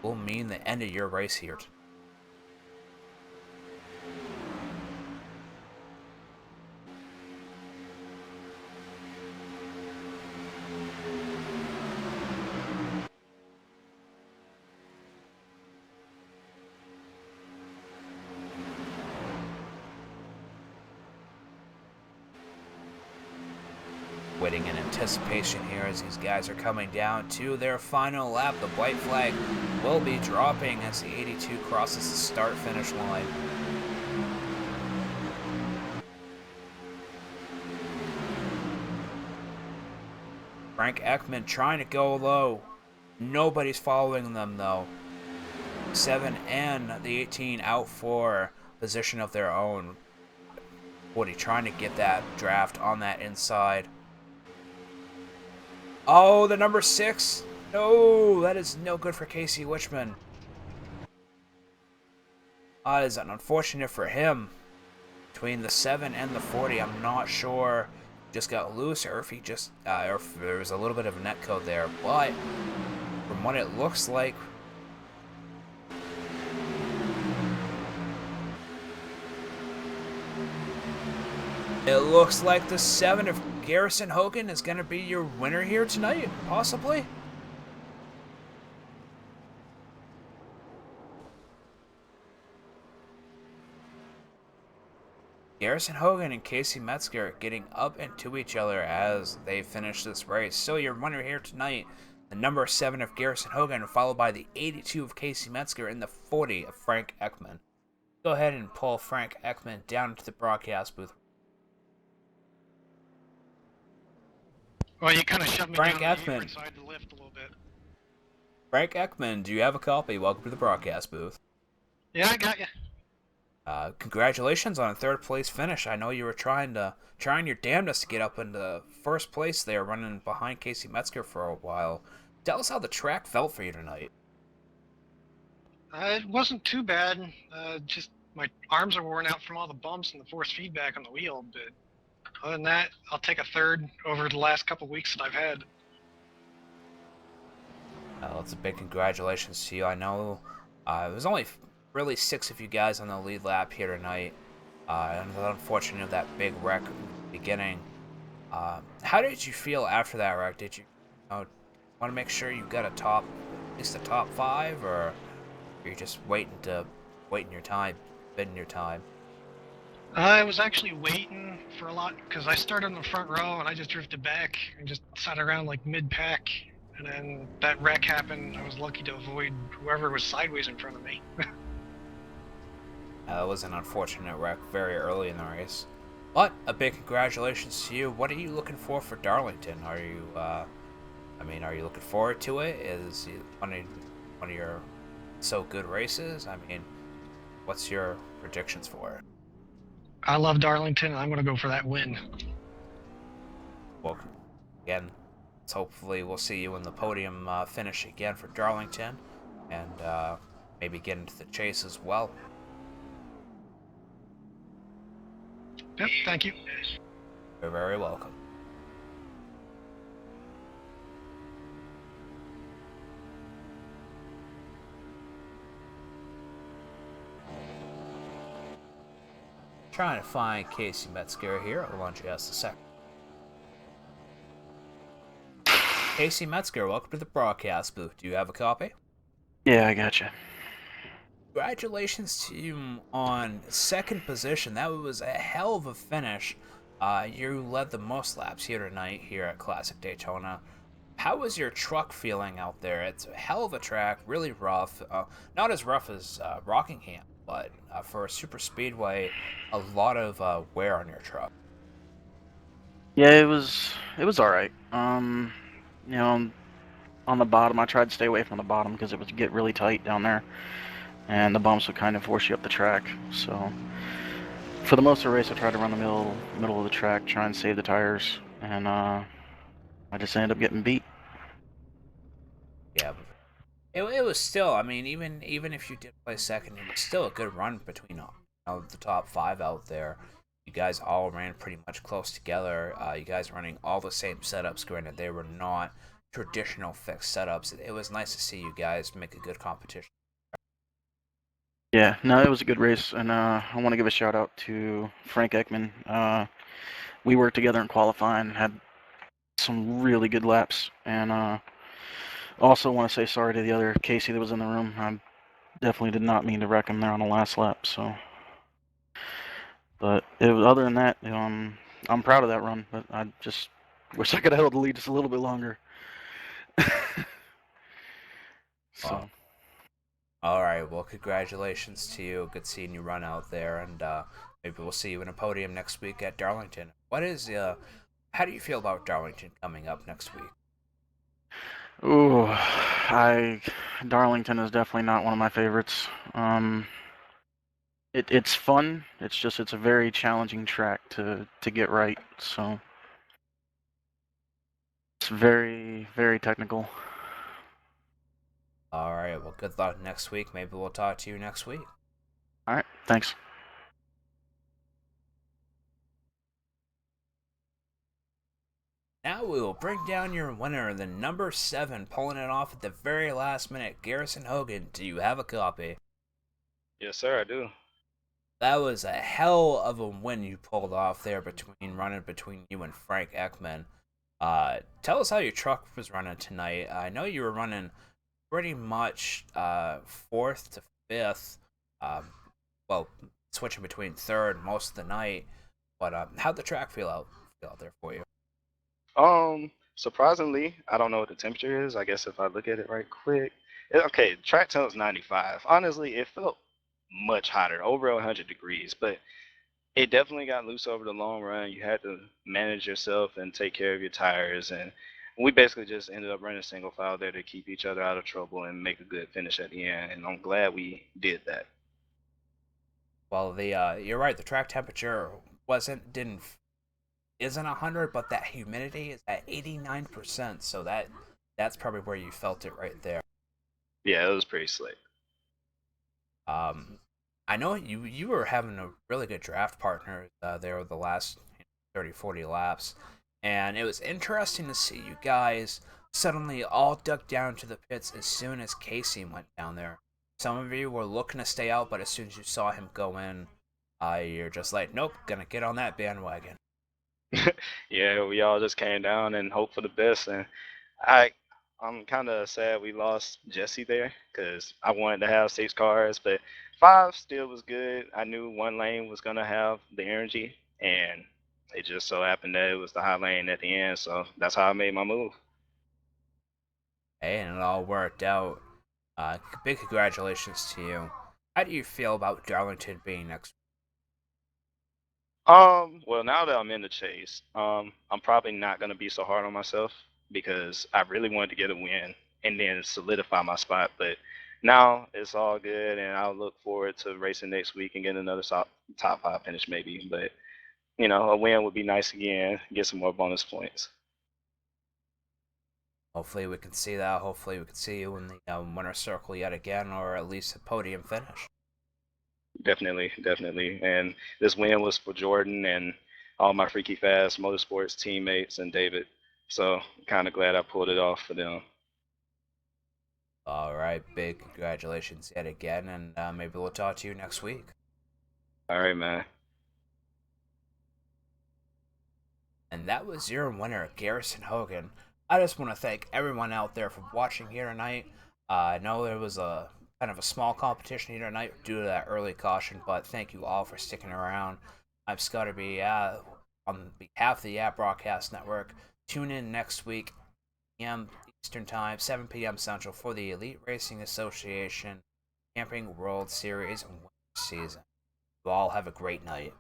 will mean the end of your race here. Waiting in anticipation here as these guys are coming down to their final lap. The white flag will be dropping as the 82 crosses the start-finish line. Frank Ekman trying to go low. Nobody's following them though. 7 and the 18 out for position of their own. 40 trying to get that draft on that inside. Oh, the number 6. No, that is no good for Casey Wichman. That is unfortunate for him. Between the 7 and the 40, I'm not sure just got loose or if he just, or if there was a little bit of a net code there. But from what it looks like, it looks like the 7 of Garrison Hogan is going to be your winner here tonight, possibly. Garrison Hogan and Casey Metzger getting up into each other as they finish this race. So your winner here tonight, the number 7 of Garrison Hogan, followed by the 82 of Casey Metzger and the 40 of Frank Ekman. Go ahead and pull Frank Ekman down to the broadcast booth. Well, you kind of shoved me Frank down Ekman. inside the lift a little bit. Frank Ekman, do you have a copy? Welcome to the broadcast booth. Yeah, I got you. Congratulations on a third place finish. I know you were trying your damnedest to get up into first place there, running behind Casey Metzger for a while. Tell us how the track felt for you tonight. It wasn't too bad. Just my arms are worn out from all the bumps and the force feedback on the wheel. But other than that, I'll take a third over the last couple weeks that I've had. It's a big congratulations to you. I know it was only really 6 of you guys on the lead lap here tonight. And unfortunately of that big wreck in the beginning. How did you feel after that wreck? Did you want to make sure you got at least a top 5, or are you just waiting your time, bidding your time? I was actually waiting for a lot because I started in the front row and I just drifted back and just sat around like mid-pack. And then that wreck happened. I was lucky to avoid whoever was sideways in front of me. It was an unfortunate wreck very early in the race. But a big congratulations to you. What are you looking for Darlington? Are you, are you looking forward to it? Is it one of your so good races? I mean, what's your predictions for it? I love Darlington, and I'm going to go for that win. Well, again, hopefully we'll see you in the podium finish again for Darlington, and maybe get into the chase as well. Yep, thank you. You're very welcome. Trying to find Casey Metzger here. I'll launch you just a second. Casey Metzger, welcome to the broadcast booth. Do you have a copy? Yeah, I gotcha. Congratulations to you on second position. That was a hell of a finish. You led the most laps here tonight here at Classic Daytona. How was your truck feeling out there? It's a hell of a track, really rough. Not as rough as Rockingham, but for a super speedway, a lot of wear on your truck. Yeah, it was all right. On the bottom, I tried to stay away from the bottom because it would get really tight down there, and the bumps would kind of force you up the track. So, for the most of the race, I tried to run the middle of the track, try and save the tires, and I just ended up getting beat. Yeah, it was still. I mean, even if you did play second, it was still a good run between the top 5 out there. You guys all ran pretty much close together. You guys running all the same setups. Granted, they were not traditional fixed setups. It was nice to see you guys make a good competition. Yeah, no, it was a good race, and I want to give a shout out to Frank Ekman. We worked together in qualifying, had some really good laps, and also want to say sorry to the other Casey that was in the room. I definitely did not mean to wreck him there on the last lap. So, but other than that, I'm proud of that run. But I just wish I could have held the lead just a little bit longer. So. All right. Well, congratulations to you. Good seeing you run out there, and maybe we'll see you in a podium next week at Darlington. How do you feel about Darlington coming up next week? Ooh, Darlington is definitely not one of my favorites. It's fun. It's a very challenging track to get right. So it's very, very technical. All right. Well, good luck next week. Maybe we'll talk to you next week. All right. Thanks. Now we will bring down your winner, the number 7, pulling it off at the very last minute, Garrison Hogan. Do you have a copy? Yes, sir, I do. That was a hell of a win you pulled off there running between you and Frank Ekman. Tell us how your truck was running tonight. I know you were running pretty much 4th to 5th. Switching between 3rd most of the night. But how'd the track feel out there for you? Surprisingly, I don't know what the temperature is. I guess if I look at it right quick. Okay, track temp's 95. Honestly, it felt much hotter, over 100 degrees, but it definitely got loose over the long run. You had to manage yourself and take care of your tires, and we basically just ended up running single file there to keep each other out of trouble and make a good finish at the end, and I'm glad we did that. Well, the you're right. The track temperature isn't 100, but that humidity is at 89%. So that's probably where you felt it right there. Yeah, it was pretty slick. Um, I know you were having a really good draft partner there the last 30, 40 laps, and it was interesting to see you guys suddenly all duck down to the pits as soon as Casey went down there. Some of you were looking to stay out, but as soon as you saw him go in, you're just like, nope, gonna get on that bandwagon. Yeah, we all just came down and hoped for the best. And I, I'm kind of sad we lost Jesse there because I wanted to have 6 cars, but 5 still was good. I knew one lane was gonna have the energy, and it just so happened that it was the hot lane at the end. So that's how I made my move. Hey, and it all worked out. Big congratulations to you. How do you feel about Darlington being next? Well, now that I'm in the chase, I'm probably not gonna be so hard on myself because I really wanted to get a win and then solidify my spot. But now it's all good, and I'll look forward to racing next week and getting another top 5 finish maybe. But a win would be nice again, get some more bonus points. Hopefully we can see that. Hopefully we can see you in the winner's circle yet again, or at least a podium finish. Definitely, definitely. And this win was for Jordan and all my Freaky Fast Motorsports teammates and David. So kind of glad I pulled it off for them. All right, big congratulations yet again, and maybe we'll talk to you next week. All right, man. And that was your winner, Garrison Hogan. I just want to thank everyone out there for watching here tonight. I know there was a kind of a small competition here tonight due to that early caution, but thank you all for sticking around. I'm Scotty B. On behalf of the Broadcast Network. Tune in next week, p.m. Eastern Time, 7 p.m. Central, for the Elite Racing Association Camping World Series winter season. You all have a great night.